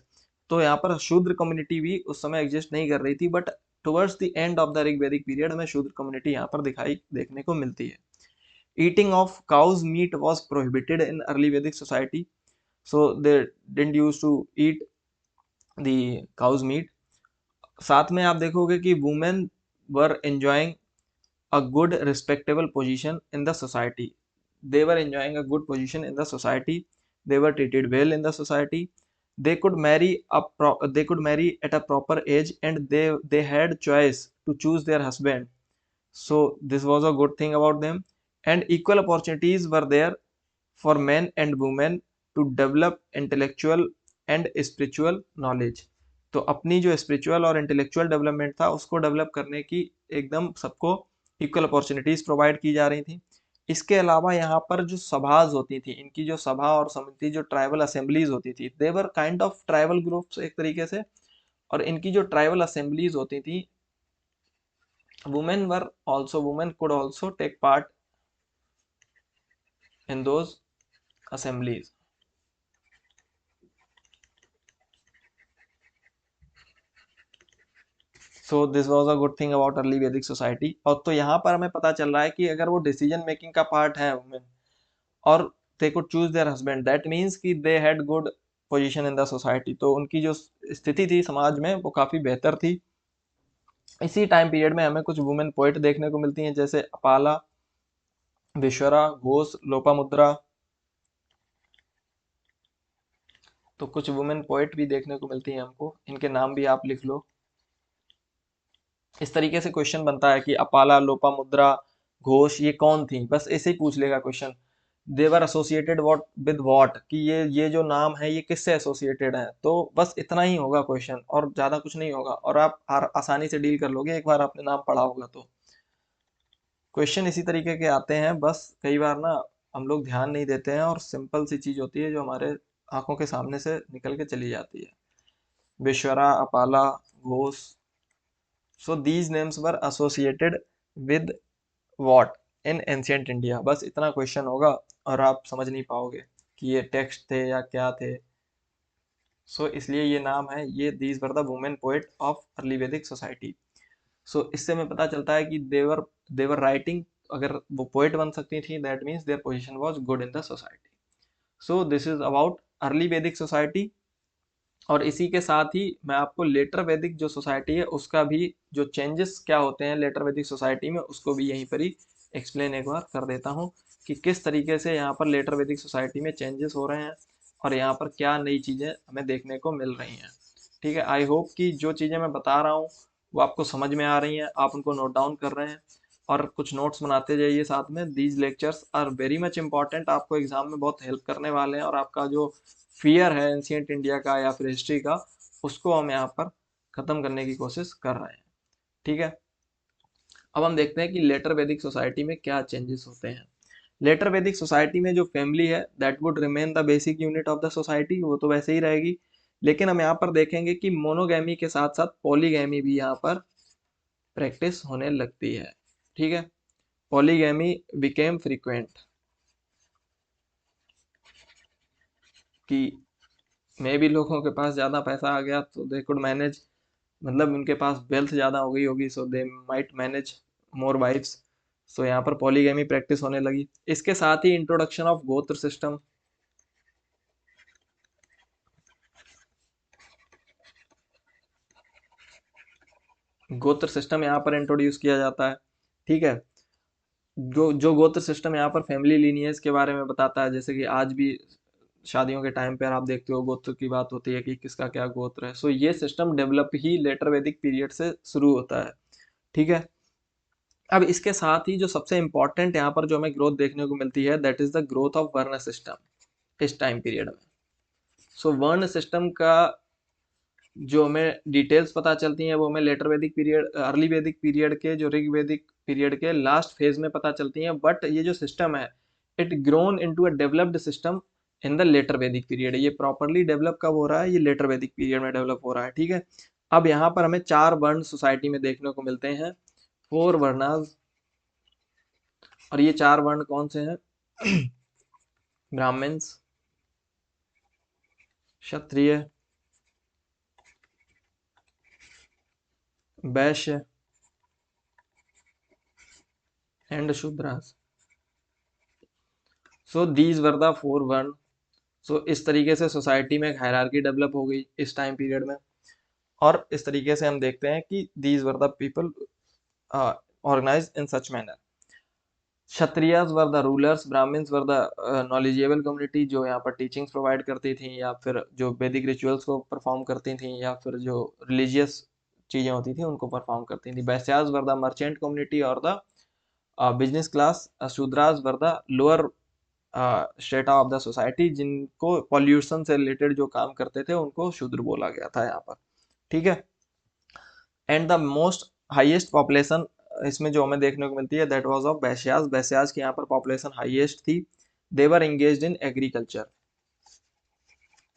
तो यहाँ पर शूद्र कम्युनिटी भी उस समय एग्जिस्ट नहीं कर रही थी, but towards the end of the Rigvedic period हमें शूद्र कम्युनिटी यहाँ पर दिखाई देखने को मिलती है। Eating of cows meat was prohibited in early वैदिक society, so they didn't use to eat the cows meat. साथ में आप देखोगे कि women were enjoying a good respectable position in the society. They were enjoying a good position in the society. They were treated well in the society. They could marry they could marry at a proper age, and they had choice to choose their husband. So this was a good thing about them, and equal opportunities were there for men and women to develop intellectual and spiritual knowledge. तो अपनी जो spiritual और intellectual development था उसको develop करने की एकदम सबको इक्वल अपॉर्चुनिटीज प्रोवाइड की जा रही थी। इसके अलावा यहाँ पर जो सभाज होती थी, इनकी जो सभा और समिति, जो ट्राइबल असेंबलीज होती थी, देवर काइंड ऑफ ट्राइबल ग्रुप्स एक तरीके से, और इनकी जो ट्राइबल असेंबलीज होती थी, women could also take part in those assemblies. So this was a good thing about early वैदिक सोसाइटी। और तो यहाँ पर हमें पता चल रहा है कि अगर वो डिसीजन मेकिंग का पार्ट है वुमेन, और they could choose their husband, that means कि they had good position in the society. तो उनकी जो स्थिति थी समाज में वो काफी बेहतर थी। इसी टाइम पीरियड में हमें कुछ वुमेन पोइट देखने को मिलती हैं, जैसे अपाला, विश्वरा, घोष, लोपामुद्रा। तो कुछ वुमेन पोइट भी देखने को मिलती हैं हमको, इनके नाम भी आप लिख लो। इस तरीके से क्वेश्चन बनता है कि अपाला, लोपामुद्रा, घोष ये कौन थी, बस ऐसे ही पूछ लेगा question. They're associated what with what, कि ये जो नाम है ये किससे एसोसिएटेड है। तो बस इतना ही होगा क्वेश्चन, और ज्यादा कुछ नहीं होगा, और आप आसानी से डील कर लोगे एक बार आपने नाम पढ़ा होगा तो। क्वेश्चन इसी तरीके के आते हैं, बस कई बार ना हम लोग ध्यान नहीं देते हैं, और सिंपल सी चीज होती है जो हमारे आंखों के सामने से निकल के चली जाती है। Vishwara, Apala, Ghosh. So these names were associated with what in ancient India. बस इतना क्वेश्चन होगा और आप समझ नहीं पाओगे कि ये टेक्स्ट थे या क्या थे। सो इसलिए ये नाम है, ये these were the women poet of early वैदिक सोसाइटी। सो इससे हमें पता चलता है कि देवर राइटिंग, अगर वो पोएट बन सकती थी that means their position was good in the society. So this is about early वैदिक सोसाइटी। और इसी के साथ ही मैं आपको लेटर वैदिक जो सोसाइटी है उसका भी जो चेंजेस क्या होते हैं लेटर वैदिक सोसाइटी में, उसको भी यहीं पर ही एक्सप्लेन एक बार कर देता हूँ कि किस तरीके से यहाँ पर लेटर वैदिक सोसाइटी में चेंजेस हो रहे हैं, और यहाँ पर क्या नई चीज़ें हमें देखने को मिल रही हैं। ठीक है, आई होप कि जो चीज़ें मैं बता रहा हूँ वो आपको समझ में आ रही हैं, आप उनको नोट डाउन कर रहे हैं और कुछ नोट्स बनाते जाइए साथ में। These lectures are very much important, आपको एग्जाम में बहुत हेल्प करने वाले हैं, और आपका जो फियर है एंशियंट इंडिया का या फिर हिस्ट्री का, उसको हम यहाँ पर खत्म करने की कोशिश कर रहे हैं। ठीक है, अब हम देखते हैं कि लेटर वैदिक सोसाइटी में क्या चेंजेस होते हैं। लेटर वैदिक सोसाइटी में जो फैमिली है that would remain the basic unit of the society, वो तो वैसे ही रहेगी, लेकिन हम यहाँ पर देखेंगे कि मोनोगैमी के साथ साथ पॉलीगैमी भी यहाँ पर प्रैक्टिस होने लगती है। ठीक है, पॉलीगैमी बिकेम फ्रीक्वेंट, कि मे भी लोगों के पास ज़्यादा पैसा आ गया तो दे कुड मैनेज, मतलब उनके पास वेल्थ ज़्यादा हो गई होगी, so they might manage more wifes. So यहाँ पर पॉलीगैमी प्रैक्टिस होने लगी। इसके साथ ही introduction of gotra system, gotra system यहाँ पर इंट्रोड्यूस किया जाता है। ठीक है, जो जो गोत्र सिस्टम यहाँ पर फैमिली लीनियज के बारे में बताता है, जैसे कि आज भी शादियों के टाइम पर आप देखते हो गोत्र की बात होती है कि किसका क्या गोत्र है। सो ये सिस्टम डेवलप ही लेटर वैदिक पीरियड से शुरू होता है। ठीक है, अब इसके साथ ही जो सबसे इंपॉर्टेंट यहाँ पर जो हमें ग्रोथ देखने को मिलती है that is the growth of वर्ण सिस्टम इस टाइम पीरियड में। सो वर्ण सिस्टम का जो हमें डिटेल्स पता चलती हैं वो हमें लेटर वैदिक पीरियड, अर्ली वैदिक पीरियड के, जो ऋग वैदिक पीरियड के लास्ट फेज में पता चलती हैं। बट ये जो सिस्टम है it grown into a developed system in the later वैदिक पीरियड। ये प्रॉपरली डेवलप कब हो रहा है, ये लेटर वैदिक पीरियड में डेवलप हो रहा है। ठीक है, अब यहाँ पर हमें 4 वर्ण सोसाइटी में देखने को मिलते हैं, 4 वर्णास। और ये 4 वर्ण कौन से हैं? Brahmins, Kshatriya, Vysya and Shudras. So these were the 4 वर्ण। सो इस तरीके से सोसाइटी में एक हायरार्की डेवलप हो गई इस टाइम पीरियड में, और इस तरीके से हम देखते हैं कि these were the people organise in such manner. Kshatriyas were the rulers, Brahmans were the knowledgeable community जो यहाँ पर टीचिंग्स प्रोवाइड करती थी, या फिर जो वैदिक रिचुअल्स को परफॉर्म करती थी, या फिर जो रिलीजियस चीज़ें होती थी उनको परफॉर्म करती थी। वैश्यास वर द मर्चेंट कम्युनिटी और the business class. Shudras were the lower strata of the society, जिनको पॉल्यूशन से रिलेटेड जो काम करते थे उनको शूद्र बोला गया था यहाँ पर। ठीक है, and the most highest population इसमें जो हमें देखने को मिलती है दैट वाज ऑफ वैश्यास। वैश्यास की यहाँ पर पॉपुलेशन हाईएस्ट थी। They were engaged in agriculture.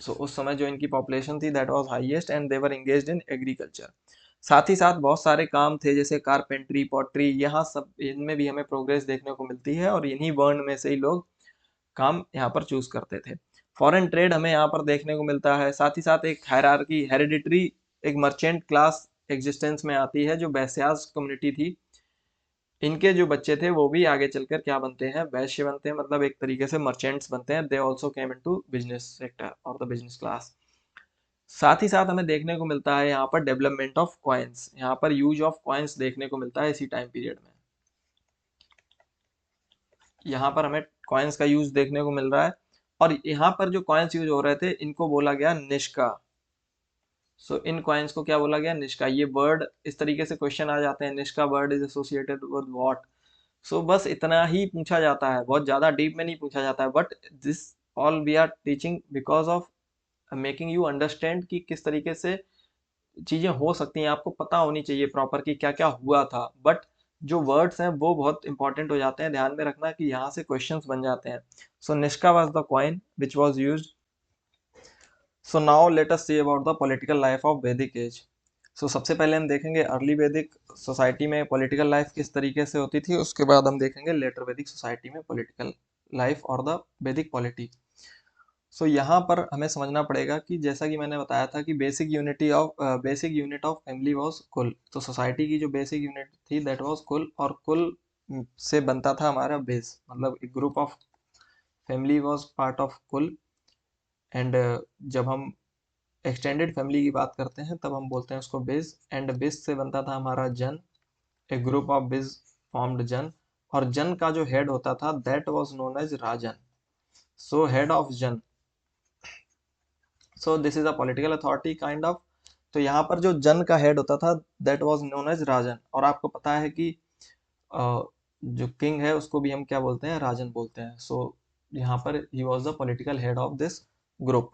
सो उस समय जो इनकी पॉपुलेशन थी that was highest and they were engaged in agriculture. साथ ही साथ बहुत सारे काम थे जैसे कारपेंट्री, पॉटरी, यहाँ सब इनमें भी हमें प्रोग्रेस देखने को मिलती है और इन्हीं वर्ण में से ही लोग काम यहाँ पर चूज करते थे। फॉरेन ट्रेड हमें यहाँ पर देखने को मिलता है। साथ ही साथ एक हायरार्की, हेरिडिटरी, एक मर्चेंट क्लास एग्जिस्टेंस में आती है जो वैश्यास कम्युनिटी थी। इनके जो बच्चे थे वो भी आगे चलकर क्या बनते हैं, वैश्य बनते हैं, मतलब एक तरीके से मर्चेंट्स बनते हैं। They also came into business sector और द बिजनेस क्लास। साथ ही साथ हमें देखने को मिलता है यहाँ पर डेवलपमेंट ऑफ कॉइन्स। यहाँ पर यूज ऑफ कॉइन्स देखने को मिलता है इसी टाइम पीरियड में। यहाँ पर हमें कॉइन्स का यूज देखने को मिल रहा है और यहाँ पर जो कॉइन्स यूज हो रहे थे इनको बोला गया निष्का। सो इन कॉइन्स को क्या बोला गया, निष्का। ये वर्ड इस तरीके से क्वेश्चन आ जाते हैं, nishka word is associated with what. So बस इतना ही पूछा जाता है, बहुत ज्यादा डीप में नहीं पूछा जाता है, but this all we are teaching because of making you understand कि किस तरीके से चीजें हो सकती हैं। आपको पता होनी चाहिए प्रॉपर कि क्या क्या हुआ था, बट जो वर्ड्स हैं वो बहुत इंपॉर्टेंट हो जाते हैं। ध्यान में रखना कि यहाँ से क्वेश्चंस बन जाते हैं। So nishka was the coin which was used. So now let us see about the political life of Vedic age. So सबसे पहले हम देखेंगे अर्ली वैदिक सोसाइटी में पॉलिटिकल लाइफ किस तरीके से होती थी, उसके बाद हम देखेंगे लेटर वैदिक सोसाइटी में पॉलिटिकल लाइफ और द वैदिक पॉलिटी। सो यहाँ पर हमें समझना पड़ेगा कि जैसा कि मैंने बताया था कि basic unit of family was कुल। तो सोसाइटी की जो बेसिक यूनिट थी दैट वाज कुल, और कुल से बनता था हमारा बेस, मतलब एक group of family was part of कुल। एंड जब हम एक्सटेंडेड फैमिली की बात करते हैं तब हम बोलते हैं उसको बेस। एंड बेस से बनता था हमारा jan, a group of base formed jan. और जन का जो हेड होता था that was known as Rajan. So head of jan, so this is a political authority kind of. तो यहाँ पर जो जन का हेड होता था that was known as Rajan. और आपको पता है कि जो किंग है उसको भी हम क्या बोलते हैं, राजन बोलते हैं। सो यहाँ पर ही was the political head of this group.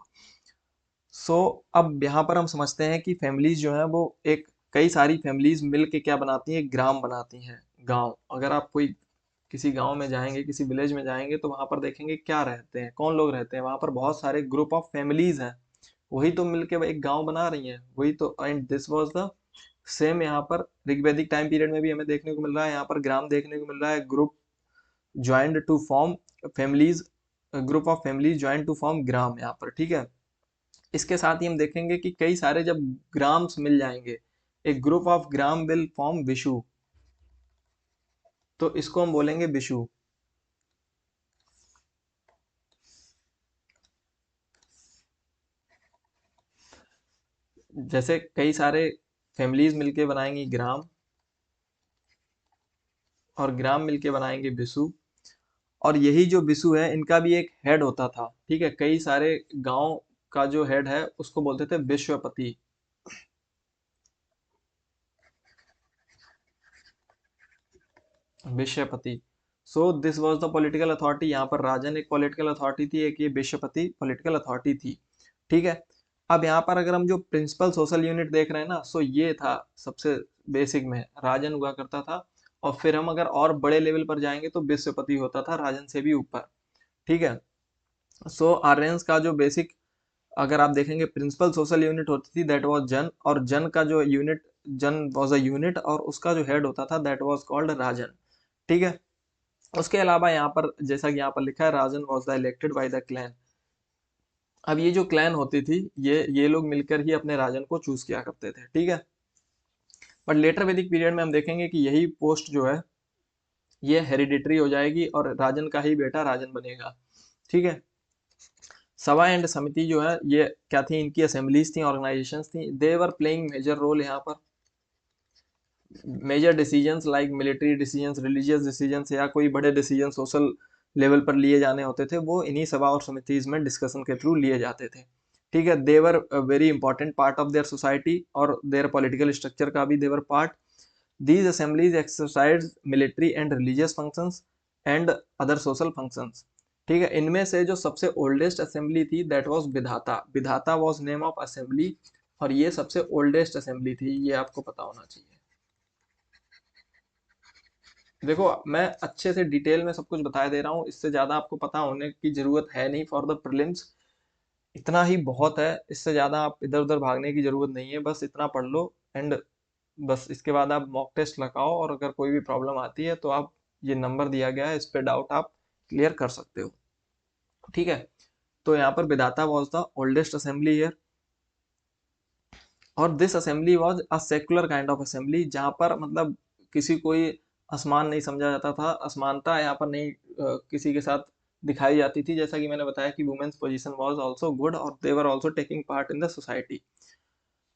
So अब यहाँ पर हम समझते हैं कि फैमिलीज जो है वो एक कई सारी फैमिलीज मिल के क्या बनाती हैं, ग्राम बनाती हैं, गांव। अगर आप कोई किसी गांव में जाएंगे, किसी विलेज में जाएंगे तो वहां पर देखेंगे क्या रहते हैं, कौन लोग रहते हैं, वहां पर बहुत सारे ग्रुप ऑफ फैमिलीज हैं। वही तो मिलके एक गांव बना रही हैं, वही तो। And this was the same यहाँ पर ऋग्वैदिक टाइम पीरियड में भी हमें देखने को मिल रहा है। यहाँ पर ग्राम देखने को मिल रहा है, group joined to form families, group of families joined to form gram यहाँ पर, ठीक है। इसके साथ ही हम देखेंगे कि कई सारे जब ग्राम्स मिल जाएंगे, एक group of gram will form Vishu, तो इसको हम बोलेंगे विशु। जैसे कई सारे फैमिलीज मिलके बनाएंगी ग्राम, और ग्राम मिलके बनाएंगे विशु। और यही जो विशु है इनका भी एक हेड होता था, ठीक है। कई सारे गांव का जो हेड है उसको बोलते थे Vishwapati. Vishwapati. So this was the political authority. यहाँ पर राजन एक पॉलिटिकल अथॉरिटी थी, एक ये विश्वपति पॉलिटिकल अथॉरिटी थी, ठीक है। अब यहाँ पर अगर हम जो प्रिंसिपल सोशल यूनिट देख रहे हैं ना, सो ये था सबसे बेसिक में राजन हुआ करता था। और फिर हम अगर और बड़े लेवल पर जाएंगे तो विश्वपति होता था राजन से भी ऊपर, ठीक है। सो आर्यंस का जो बेसिक अगर आप देखेंगे प्रिंसिपल सोशल यूनिट होती थी दैट वाज जन, और जन का जो यूनिट, जन वाज अ यूनिट और उसका जो हेड होता था दैट वाज कॉल्ड राजन, ठीक है। उसके अलावा यहाँ पर जैसा कि यहाँ पर लिखा है Rajan was the elected by the clan. अब ये जो क्लैन होती थी ये लोग मिलकर ही अपने राजन को चूज किया करते थे, ठीक है। बट लेटर वैदिक पीरियड में हम देखेंगे कि यही पोस्ट जो है ये हेरिडिटरी हो जाएगी और राजन का ही बेटा राजन बनेगा, ठीक है। सभा एंड समिति जो है ये क्या थी, इनकी असेंबलीज थी, ऑर्गेनाइजेशंस थी। They were playing major role यहाँ पर। Major decisions like military decisions, religious decisions, या कोई बड़े डिसीजन सोशल लेवल पर लिए जाने होते थे वो इन्हीं सभा और समितिज में डिस्कशन के थ्रू लिए जाते थे, ठीक है। They were very important part of their society और देयर पॉलिटिकल स्ट्रक्चर का भी they were part. These assemblies exercise military and religious functions and other social functions, ठीक है। इनमें से जो सबसे ओल्डेस्ट असेंबली थी that was Vidatha. Vidatha was name of assembly, और ये सबसे ओल्डेस्ट असेंबली थी, ये आपको पता होना चाहिए। देखो मैं अच्छे से डिटेल में सब कुछ बता दे रहा हूँ, इससे ज़्यादा आपको पता होने की ज़रूरत है नहीं फॉर द प्रीलिम्स। इतना ही बहुत है, इससे ज़्यादा आप इधर उधर भागने की ज़रूरत नहीं है, बस इतना पढ़ लो। एंड बस इसके बाद आप मॉक टेस्ट लगाओ, और अगर कोई भी प्रॉब्लम आती है तो आप, ये नंबर दिया गया है, इस पे डाउट आप क्लियर कर सकते हो। ठीक है। तो यहाँ पर Vidatha was the oldest assembly here, और this assembly was a secular kind of assembly, जहाँ पर मतलब किसी कोई असमान नहीं समझा जाता था, असमानता यहाँ पर नहीं किसी के साथ दिखाई जाती थी। जैसा कि मैंने बताया कि women's position was also good, और they were also taking part in the society,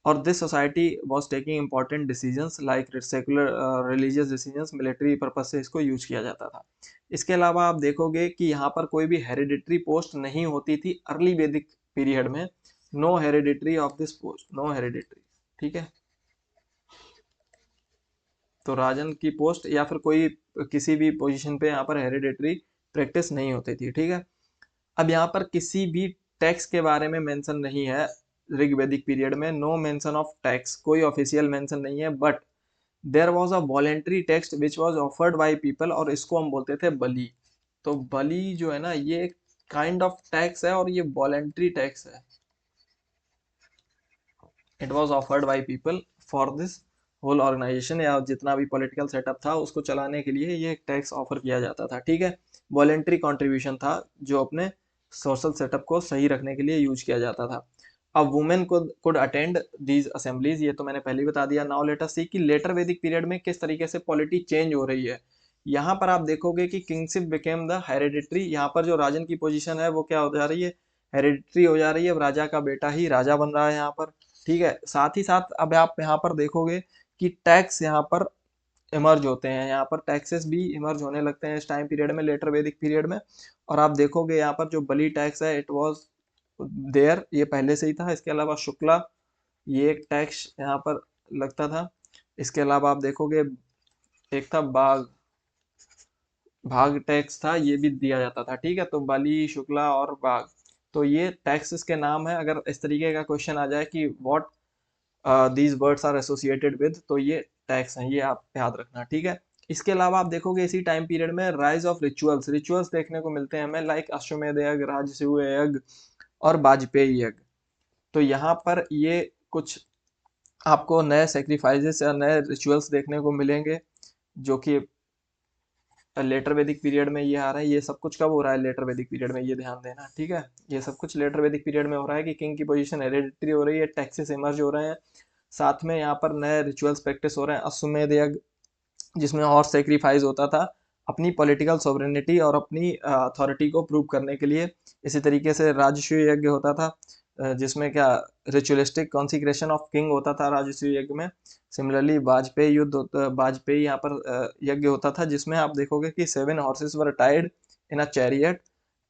और this society was taking important decisions like secular religious decisions, military purpose से इसको यूज किया जाता था। इसके अलावा आप देखोगे कि यहाँ पर कोई भी हेरिडिटरी पोस्ट नहीं होती थी अर्ली वैदिक पीरियड में। No hereditary of this post, no hereditary. ठीक है। तो राजन की पोस्ट या फिर कोई किसी भी पोजीशन पे यहाँ पर हेरिडेटरी प्रैक्टिस नहीं होती थी। ठीक है। अब यहाँ पर किसी भी टैक्स के बारे में मेंशन नहीं है ऋग्वैदिक पीरियड में, नो मेंशन ऑफ टैक्स, कोई ऑफिशियल मेंशन नहीं है, but there was a voluntary text which was offered by people, और इसको हम बोलते थे बलि। तो बलि जो है ना, ये काइंड ऑफ टैक्स है, और ये वॉलेंट्री टैक्स है। It was offered by people for this whole organisation, या जितना भी पॉलिटिकल सेटअप था उसको चलाने के लिए ये टैक्स ऑफर किया जाता था। ठीक है। वॉलेंट्री कॉन्ट्रीब्यूशन था, जो अपने सोशल सेटअप को सही रखने के लिए यूज किया जाता था। अब women could attend these assemblies, ये तो मैंने पहले ही बता दिया। नाउ लेट अस सी कि लेटर वैदिक पीरियड में किस तरीके से पॉलिटी चेंज हो रही है। यहाँ पर आप देखोगे कि किंगशिप बिकेम द हेरिडिटरी, यहाँ पर जो राजन की पोजीशन है वो क्या हो जा रही है, हेरिडिटरी हो जा रही है। अब राजा का बेटा ही राजा बन रहा है यहाँ पर। ठीक है। साथ ही साथ अब आप यहाँ पर देखोगे कि टैक्स यहाँ पर इमर्ज होते हैं, यहाँ पर टैक्सेस भी इमर्ज होने लगते हैं इस टाइम पीरियड में, लेटर वैदिक पीरियड में। और आप देखोगे यहाँ पर जो बलि टैक्स है, इट वाज देयर, ये पहले से ही था। इसके अलावा शुक्ला, ये एक टैक्स यहाँ पर लगता था। इसके अलावा आप देखोगे एक था बाघ, भाग टैक्स था, ये भी दिया जाता था। ठीक है। तो बलि, शुक्ला और बाघ, तो ये टैक्सेस के नाम है। अगर इस तरीके का क्वेश्चन आ जाए कि what these words are associated with, तो ये टैक्स हैं, ये आप याद रखना। ठीक है। इसके अलावा आप देखोगे इसी टाइम पीरियड में राइज ऑफ रिचुअल्स, रिचुअल्स देखने को मिलते हैं हमें, लाइक अश्वमेध यज्ञ, राजसूय यज्ञ और वाजपेयी यज्ञ। तो यहाँ पर ये कुछ आपको नए सेक्रीफाइसेस या नए रिचुअल्स देखने को मिलेंगे, जो कि लेटर वैदिक पीरियड में ये आ रहा है। ये सब कुछ कब हो रहा है, लेटर वैदिक पीरियड में, ये ध्यान देना। ठीक है। ये सब कुछ लेटर वैदिक पीरियड में हो रहा है कि किंग की पोजीशन हेरेडिटरी हो रही है, टैक्सेस इमर्ज हो रहे हैं, साथ में यहाँ पर नए रिचुअल्स प्रैक्टिस हो रहे हैं। अश्वमेध यज्ञ, जिसमें हॉर्स सेक्रीफाइस होता था अपनी पॉलिटिकल सॉवरेनिटी और अपनी अथॉरिटी को प्रूव करने के लिए। इसी तरीके से राजसूय यज्ञ होता था, जिसमें क्या रिचुअलिस्टिक कॉन्सिक्रेशन ऑफ किंग होता था राजसूय यज्ञ में। सिमिलरली वाजपेयी वाजपेयी यहाँ पर यज्ञ होता था, जिसमें आप देखोगे कि 7 horses were tied in a chariot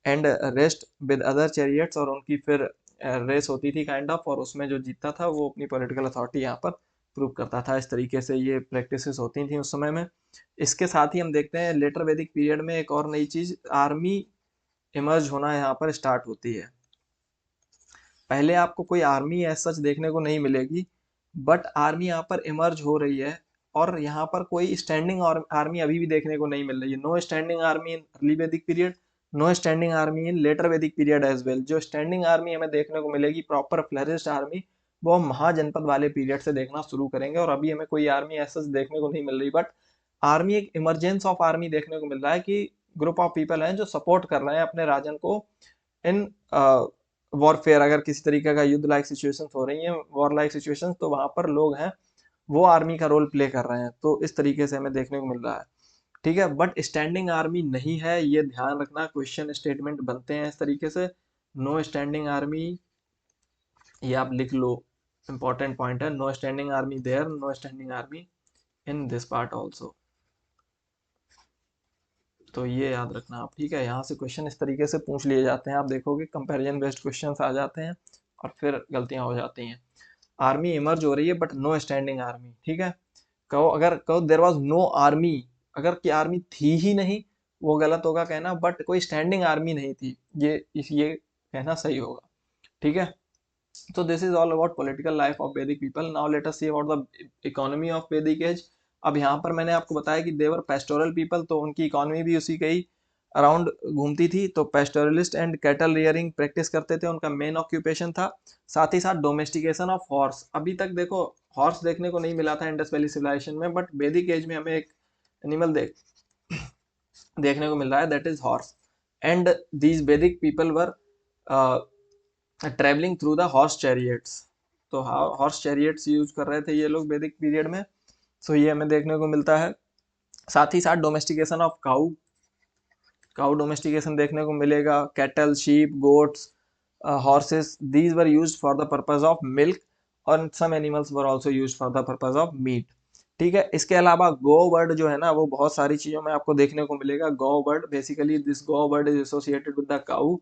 and rest with other chariots, और उनकी फिर रेस होती थी काइंड ऑफ, और उसमें जो जीतता था वो अपनी पॉलिटिकल अथॉरिटी यहाँ पर प्रूव करता था। इस तरीके से ये प्रैक्टिसेस होती थी उस समय में। इसके साथ ही हम देखते हैं लेटर वैदिक पीरियड में एक और नई चीज, आर्मी इमर्ज होना यहाँ पर स्टार्ट होती है। पहले आपको कोई आर्मी एज सच देखने को नहीं मिलेगी, बट आर्मी यहाँ पर इमर्ज हो रही है। और यहाँ पर कोई स्टैंडिंग आर्मी अभी भी देखने को नहीं मिल रही है। No standing army in early वैदिक period, no standing army in later वैदिक पीरियड एज वेल। जो स्टैंडिंग आर्मी हमें देखने को मिलेगी, प्रॉपर फ्लरिश्ड आर्मी, वो हम महाजनपद वाले पीरियड से देखना शुरू करेंगे। और अभी हमें कोई आर्मी ऐसा देखने को नहीं मिल रही, बट आर्मी, एक इमरजेंस ऑफ आर्मी देखने को मिल रहा है कि ग्रुप ऑफ पीपल हैं जो सपोर्ट कर रहे हैं अपने राजन को इन वॉरफेयर। अगर किसी तरीके का युद्ध लाइक सिचुएशंस हो रही हैं, वॉर लाइक सिचुएशंस, तो वहां पर लोग हैं वो आर्मी का रोल प्ले कर रहे हैं। तो इस तरीके से हमें देखने को मिल रहा है। ठीक है। बट स्टैंडिंग आर्मी नहीं है, ये ध्यान रखना। क्वेश्चन स्टेटमेंट बनते हैं इस तरीके से, नो स्टैंडिंग आर्मी, ये आप लिख लो, इंपॉर्टेंट पॉइंट है। No standing army there, no standing army in this part also. तो ये याद रखना आप। ठीक है। यहाँ से क्वेश्चन इस तरीके से पूछ लिए जाते हैं, आप देखोगे कंपैरिजन बेस्ड क्वेश्चन आ जाते हैं और फिर गलतियां हो जाती हैं। आर्मी इमर्ज हो रही है बट नो स्टैंडिंग आर्मी। ठीक है। कहो, अगर कहो देयर वाज नो आर्मी, अगर की आर्मी थी ही नहीं, वो गलत होगा कहना, बट कोई स्टैंडिंग आर्मी नहीं थी, ये कहना सही होगा। ठीक है। तो this is all about political life of Vedic people. Now let us see about the economy of Vedic age. अब यहाँ पर मैंने आपको बताया कि देवर पेस्टोरल पीपल, तो उनकी इकोनॉमी भी उसी के ही अराउंड घूमती थी। तो pastoralist and cattle rearing practice करते थे, उनका मेन ऑक्यूपेशन था। साथ ही साथ डोमेस्टिकेशन ऑफ हॉर्स, अभी तक देखो हॉर्स देखने को नहीं मिला था इंडस वैली सिविलाइजेशन में, बट वैदिक एज में हमें एक एनिमल देखने को मिल रहा है, that is horse. And these Vedic people were travelling through the horse chariots, तो हॉर्स चैरियट्स यूज कर रहे थे ये लोग वैदिक पीरियड में। सो ये हमें देखने को मिलता है। साथ ही साथ domestication of cow, cow domestication देखने को मिलेगा। Cattle, sheep, goats, horses, these were used for the purpose of milk, और some animals were also used for the purpose of meat. ठीक है, इसके अलावा गो बर्ड जो है ना, वो बहुत सारी चीजों में आपको देखने को मिलेगा। Go word, basically this go word is associated with the cow,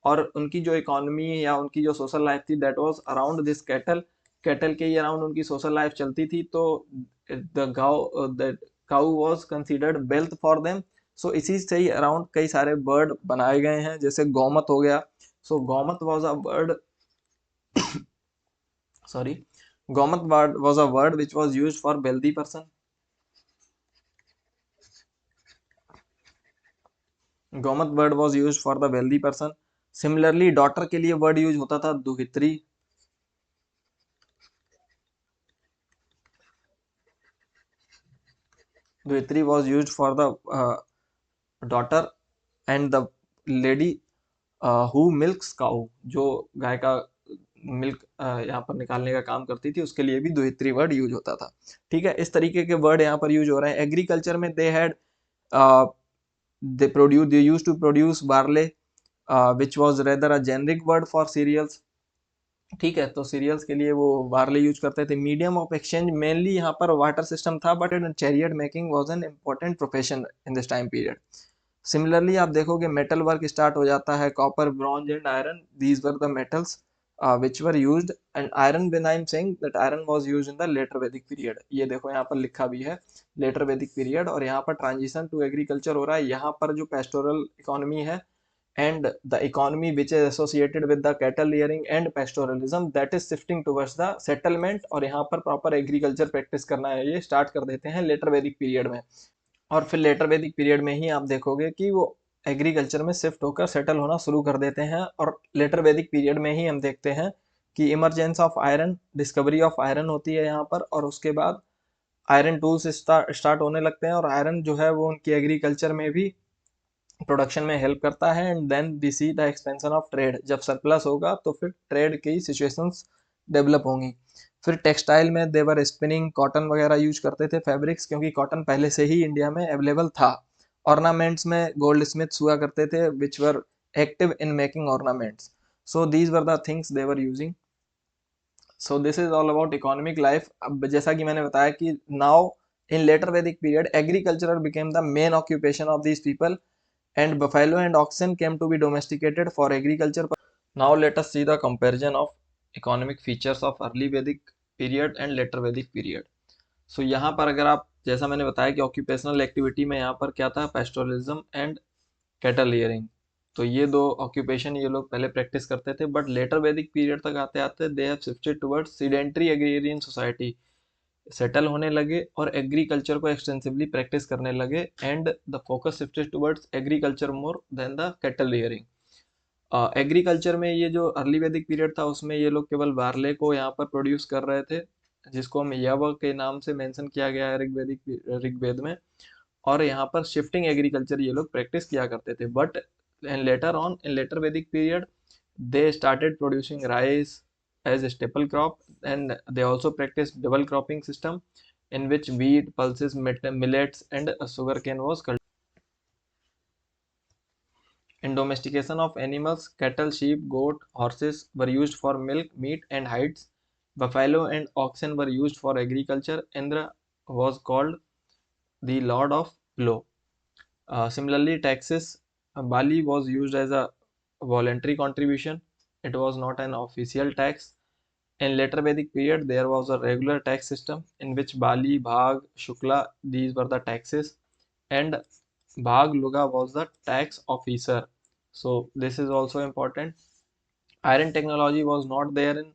और उनकी जो इकोनॉमी या उनकी जो सोशल लाइफ थी that was around this cattle, cattle के ही अराउंड उनकी सोशल लाइफ चलती थी। तो the cow was considered wealth for them. So इसी से ही अराउंड कई सारे वर्ड बनाए गए हैं, जैसे गौमत हो गया। So gomat was a word, sorry, gomat word was a word which was used for wealthy person. Gomat word was used for the wealthy person. Similarly daughter के लिए वर्ड यूज होता था duhitri. Duhitri was used for the daughter and the lady who milks cow, जो गाय का milk यहाँ पर निकालने का काम करती थी, उसके लिए भी दुहित्री वर्ड यूज होता था। ठीक है, इस तरीके के वर्ड यहाँ पर यूज हो रहे हैं। एग्रीकल्चर में they had they used to produce barley, which was rather a generic word for cereals। ठीक है, तो सीरियल्स के लिए वो बार्ले यूज करते थे। मीडियम ऑफ एक्सचेंज मेनली यहाँ पर वाटर सिस्टम था, but chariot making was an important profession in this time period. Similarly आप देखोगे मेटल वर्क स्टार्ट हो जाता है। Copper, bronze and iron, these were the metals which were used. And iron, when I am saying that iron was used in the later वैदिक period, ये देखो यहाँ पर लिखा भी है लेटर वैदिक पीरियड। और यहाँ पर ट्रांजिशन टू एग्रीकल्चर हो रहा है। यहाँ पर जो पेस्टोरल इकोनॉमी है and the economy which is associated with the cattle rearing and pastoralism, that is shifting towards the settlement, और यहाँ पर प्रॉपर एग्रीकल्चर प्रैक्टिस करना है ये स्टार्ट कर देते हैं लेटर वैदिक पीरियड में। और फिर लेटर वैदिक पीरियड में ही आप देखोगे कि वो एग्रीकल्चर में शिफ्ट होकर सेटल होना शुरू कर देते हैं। और लेटर वैदिक पीरियड में ही हम देखते हैं कि emergence of iron, discovery of iron होती है यहाँ पर, और उसके बाद आयरन टूल्स स्टार्ट होने लगते हैं। और आयरन जो है वो उनकी एग्रीकल्चर में भी प्रोडक्शन में हेल्प करता है। And then we see the expansion of trade, जब सरप्लस होगा तो फिर ट्रेड की सिचुएशंस डेवलप होंगी। फिर टेक्सटाइल में देवर स्पिनिंग, कॉटन वगैरह यूज करते थे फैब्रिक्स, क्योंकि कॉटन पहले से ही इंडिया में अवेलेबल था। ऑर्नामेंट्स में गोल्ड स्मिथ्स हुआ करते थे which were active in making ornaments. So these were the things they were using. So this is all about economic life. अब जैसा कि मैंने बताया कि नाउ इन लेटर वैदिक period agriculture became the main occupation of these people, and buffalo and oxen came to be domesticated for agriculture. Now let us see the comparison of economic features of early Vedic period and later Vedic period. So यहाँ पर अगर आप, जैसा मैंने बताया कि occupational activity में यहाँ पर क्या था, पेस्टोरलिज्म एंड कैटल रियरिंग, तो ये दो ऑक्यूपेशन ये लोग पहले प्रैक्टिस करते थे। बट लेटर वैदिक पीरियड तक आते आते they have shifted towards sedentary agrarian society, settle होने लगे और एग्रीकल्चर को एक्सटेंसिवली प्रैक्टिस करने लगे। And the focus shifted towards agriculture more than the cattle rearing. Agriculture में ये जो अर्ली वैदिक पीरियड था उसमें ये लोग केवल बार्ले को यहाँ पर प्रोड्यूस कर रहे थे, जिसको हम यव के नाम से मेंशन किया गया है ऋग्वेद में। और यहाँ पर शिफ्टिंग एग्रीकल्चर ये लोग प्रैक्टिस किया करते थे। But and later on in later वैदिक period they started producing rice as a staple crop, and they also practiced double cropping system in which wheat, pulses, millets and sugarcane was cultivated. In domestication of animals, cattle, sheep, goat, horses were used for milk, meat and hides. Buffalo and oxen were used for agriculture. Indra was called the lord of plough. Similarly, taxes, Bali was used as a voluntary contribution. It was not an official tax. In later Vedic period, there was a regular tax system in which Bali, Bhag, Shukla, these were the taxes, and Bhag Luga was the tax officer. So this is also important. Iron technology was not there in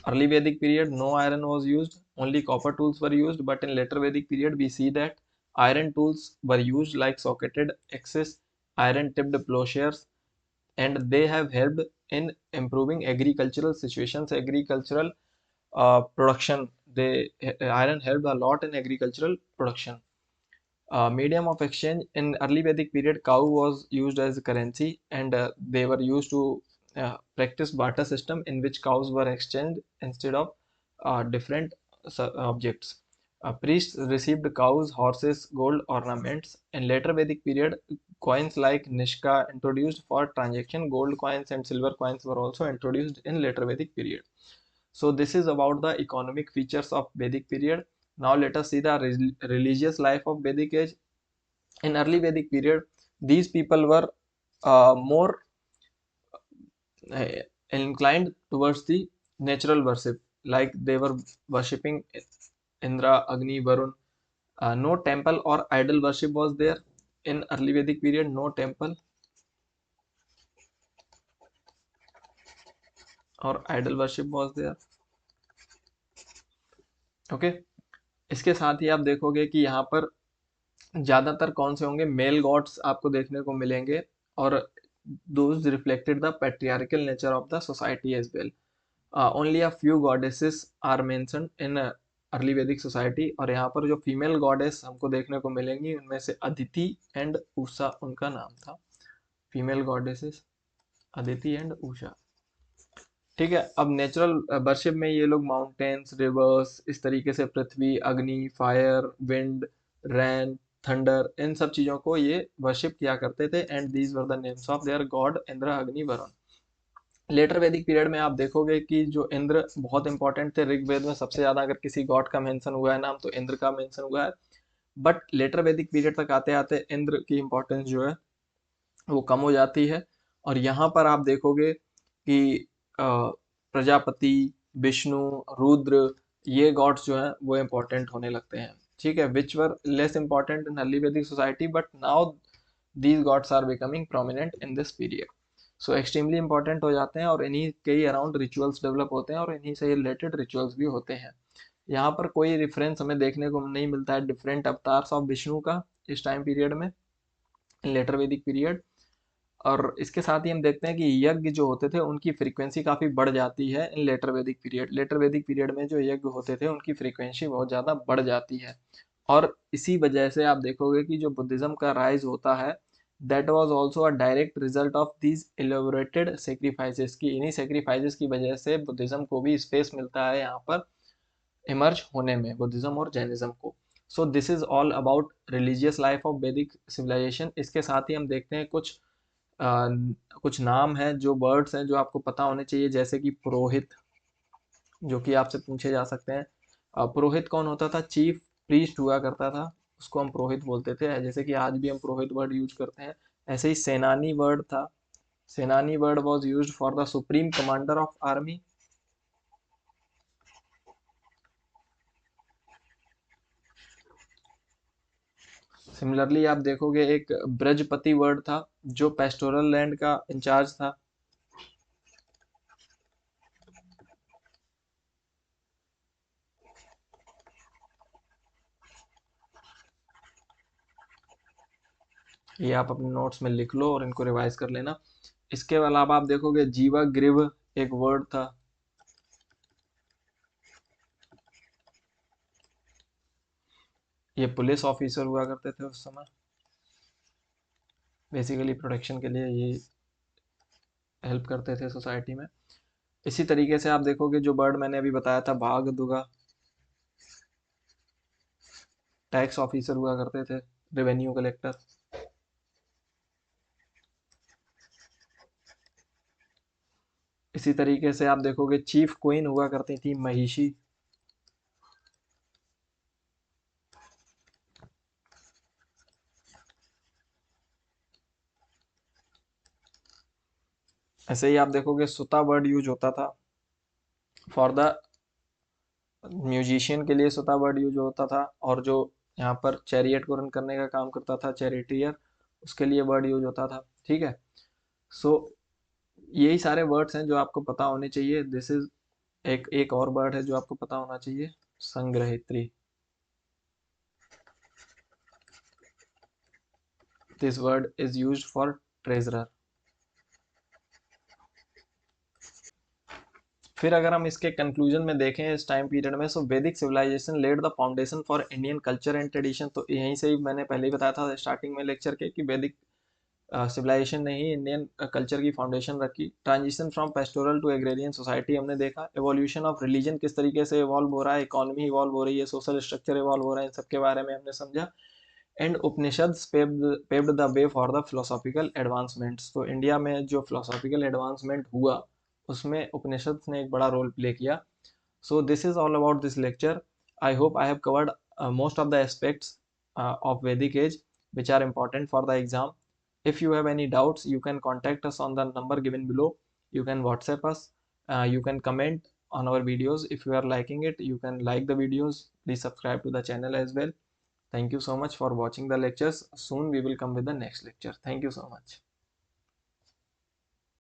Early Vedic period, no iron was used, only copper tools were used, but in later Vedic period, we see that iron tools were used like socketed axes, iron tipped plowshares, and they have helped in improving agricultural situations, agricultural production. They iron helped a lot in agricultural production. Medium of exchange in early Vedic period, cow was used as currency, and they were used to practice barter system in which cows were exchanged instead of different objects. Priests received cows, horses, gold ornaments. In later Vedic period, coins like Nishka introduced for transaction. Gold coins and silver coins were also introduced in later Vedic period. So this is about the economic features of Vedic period. Now let us see the religious life of Vedic age. In early Vedic period, these people were more uh, inclined towards the natural worship, like they were worshipping Indra, Agni, Varun. No temple or idol worship was there in early Vedic period. No temple or idol worship was there. Okay, इसके साथ ही आप देखोगे कि यहाँ पर ज्यादातर कौन से होंगे, मेल गॉड्स आपको देखने को मिलेंगे, और those reflected the patriarchal nature of the society as well. Only a few goddesses are mention in early वैदिक सोसाइटी, और यहाँ पर जो फीमेल गॉडेस हमको देखने को मिलेंगी उनमें से अदिति एंड उषा उनका नाम था. Female goddesses Aditi and Usha. ठीक है, अब नेचुरल वर्शिप में ये लोग माउंटेन्स, रिवर्स, इस तरीके से पृथ्वी, अग्नि, फायर, विंड, रैन, थंडर, इन सब चीजों को ये वर्शिप किया करते थे. And these were the names of their God, Indra, अग्नि, वरुण. लेटर वैदिक पीरियड में आप देखोगे कि जो इंद्र बहुत इंपॉर्टेंट थे. ऋग्वेद में सबसे ज्यादा अगर किसी गॉड का मेंशन हुआ है नाम, तो इंद्र का मेंशन हुआ है. बट लेटर वैदिक पीरियड तक आते आते इंद्र की इंपॉर्टेंस जो है वो कम हो जाती है. और यहाँ पर आप देखोगे कि प्रजापति, विष्णु, रुद्र, ये गॉड्स जो हैं वो इम्पोर्टेंट होने लगते हैं. ठीक है, which were less important in early वैदिक society, but now these gods are becoming prominent in this period. So extremely important हो जाते हैं, और इन्हीं के ही अराउंड रिचुअल्स डेवलप होते हैं, और इन्हीं से रिलेटेड रिचुअल्स भी होते हैं. यहाँ पर कोई रेफरेंस हमें देखने को नहीं मिलता है डिफरेंट अवतार्स ऑफ विष्णु का इस टाइम पीरियड में, लेटर वैदिक पीरियड. और इसके साथ ही हम देखते हैं कि यज्ञ जो होते थे उनकी फ्रीक्वेंसी काफ़ी बढ़ जाती है इन लेटर वैदिक पीरियड. लेटर वैदिक पीरियड में जो यज्ञ होते थे उनकी फ्रीक्वेंसी बहुत ज़्यादा बढ़ जाती है. और इसी वजह से आप देखोगे कि जो बुद्धिज़्म का राइज होता है, that was also a direct result of these elaborated sacrifices की. इन्हीं सेक्रीफाइसेस की वजह से बुद्धिज़्म को भी स्पेस मिलता है यहाँ पर इमर्ज होने में, बुद्धिज़्म और जैनिज्म को. सो this is all about religious life of वैदिक सिविलाइजेशन. इसके साथ ही हम देखते हैं अ, कुछ नाम हैं, जो वर्ड्स हैं जो आपको पता होने चाहिए, जैसे कि पुरोहित, जो कि आपसे पूछे जा सकते हैं. पुरोहित कौन होता था? चीफ प्रीस्ट हुआ करता था, उसको हम पुरोहित बोलते थे, जैसे कि आज भी हम पुरोहित वर्ड यूज करते हैं. ऐसे ही सेनानी वर्ड था. सेनानी word was used for the supreme commander of army. Similarly आप देखोगे एक ब्रजपति वर्ड था, जो पेस्टोरल लैंड का इंचार्ज था. ये आप अपने नोट्स में लिख लो और इनको रिवाइज कर लेना. इसके अलावा आप देखोगे जीवा ग्रीव एक वर्ड था. ये पुलिस ऑफिसर हुआ करते थे उस समय, बेसिकली प्रोटेक्शन के लिए ये हेल्प करते थे सोसाइटी में. इसी तरीके से आप देखोगे जो बर्ड मैंने अभी बताया था, भाग दुगा, टैक्स ऑफिसर हुआ करते थे, रेवेन्यू कलेक्टर. इसी तरीके से आप देखोगे चीफ क्वीन हुआ करती थी महिषी. ऐसे ही आप देखोगे सुता वर्ड यूज होता था फॉर द म्यूजिशियन के लिए. सुता वर्ड यूज होता था. और जो यहाँ पर चैरियट को रन करने का काम करता था, चैरिटियर, उसके लिए वर्ड यूज होता था. ठीक है, सो यही सारे वर्ड्स हैं जो आपको पता होने चाहिए. दिस इज एक और वर्ड है जो आपको पता होना चाहिए, sangrahitri. This word is used for treasurer. फिर अगर हम इसके कंक्लूजन में देखें इस टाइम पीरियड में, so Vedic civilization laid the foundation for Indian culture and tradition. तो यहीं से ही मैंने पहले ही बताया था स्टार्टिंग में लेक्चर के कि वैदिक सिविलाइजेशन ने ही इंडियन कल्चर की फाउंडेशन रखी। Transition from pastoral to agrarian society हमने देखा। एवोल्यूशन ऑफ रिलीजन किस तरीके से इवॉल्व हो रहा है, इकोनॉमी इवॉल्व हो रही है, सोशल स्ट्रक्चर इवॉल्व हो रहा है, इन सबके बारे में हमने समझा। And Upanishad paved the way for the philosophical advancements. तो इंडिया में जो फिलोसॉफिकल एडवांसमेंट हुआ उसमें उपनिषद ने एक बड़ा रोल प्ले किया। So this is all about this lecture. I hope I have covered most of the aspects of Vedic age which are important for the exam. If you have any doubts, you can contact us on the number given below. You can WhatsApp us. You can comment on our videos. If you are liking it, you can like the videos. Please subscribe to the channel as well. Thank you so much for watching the lectures. Soon we will come with the next lecture. Thank you so much.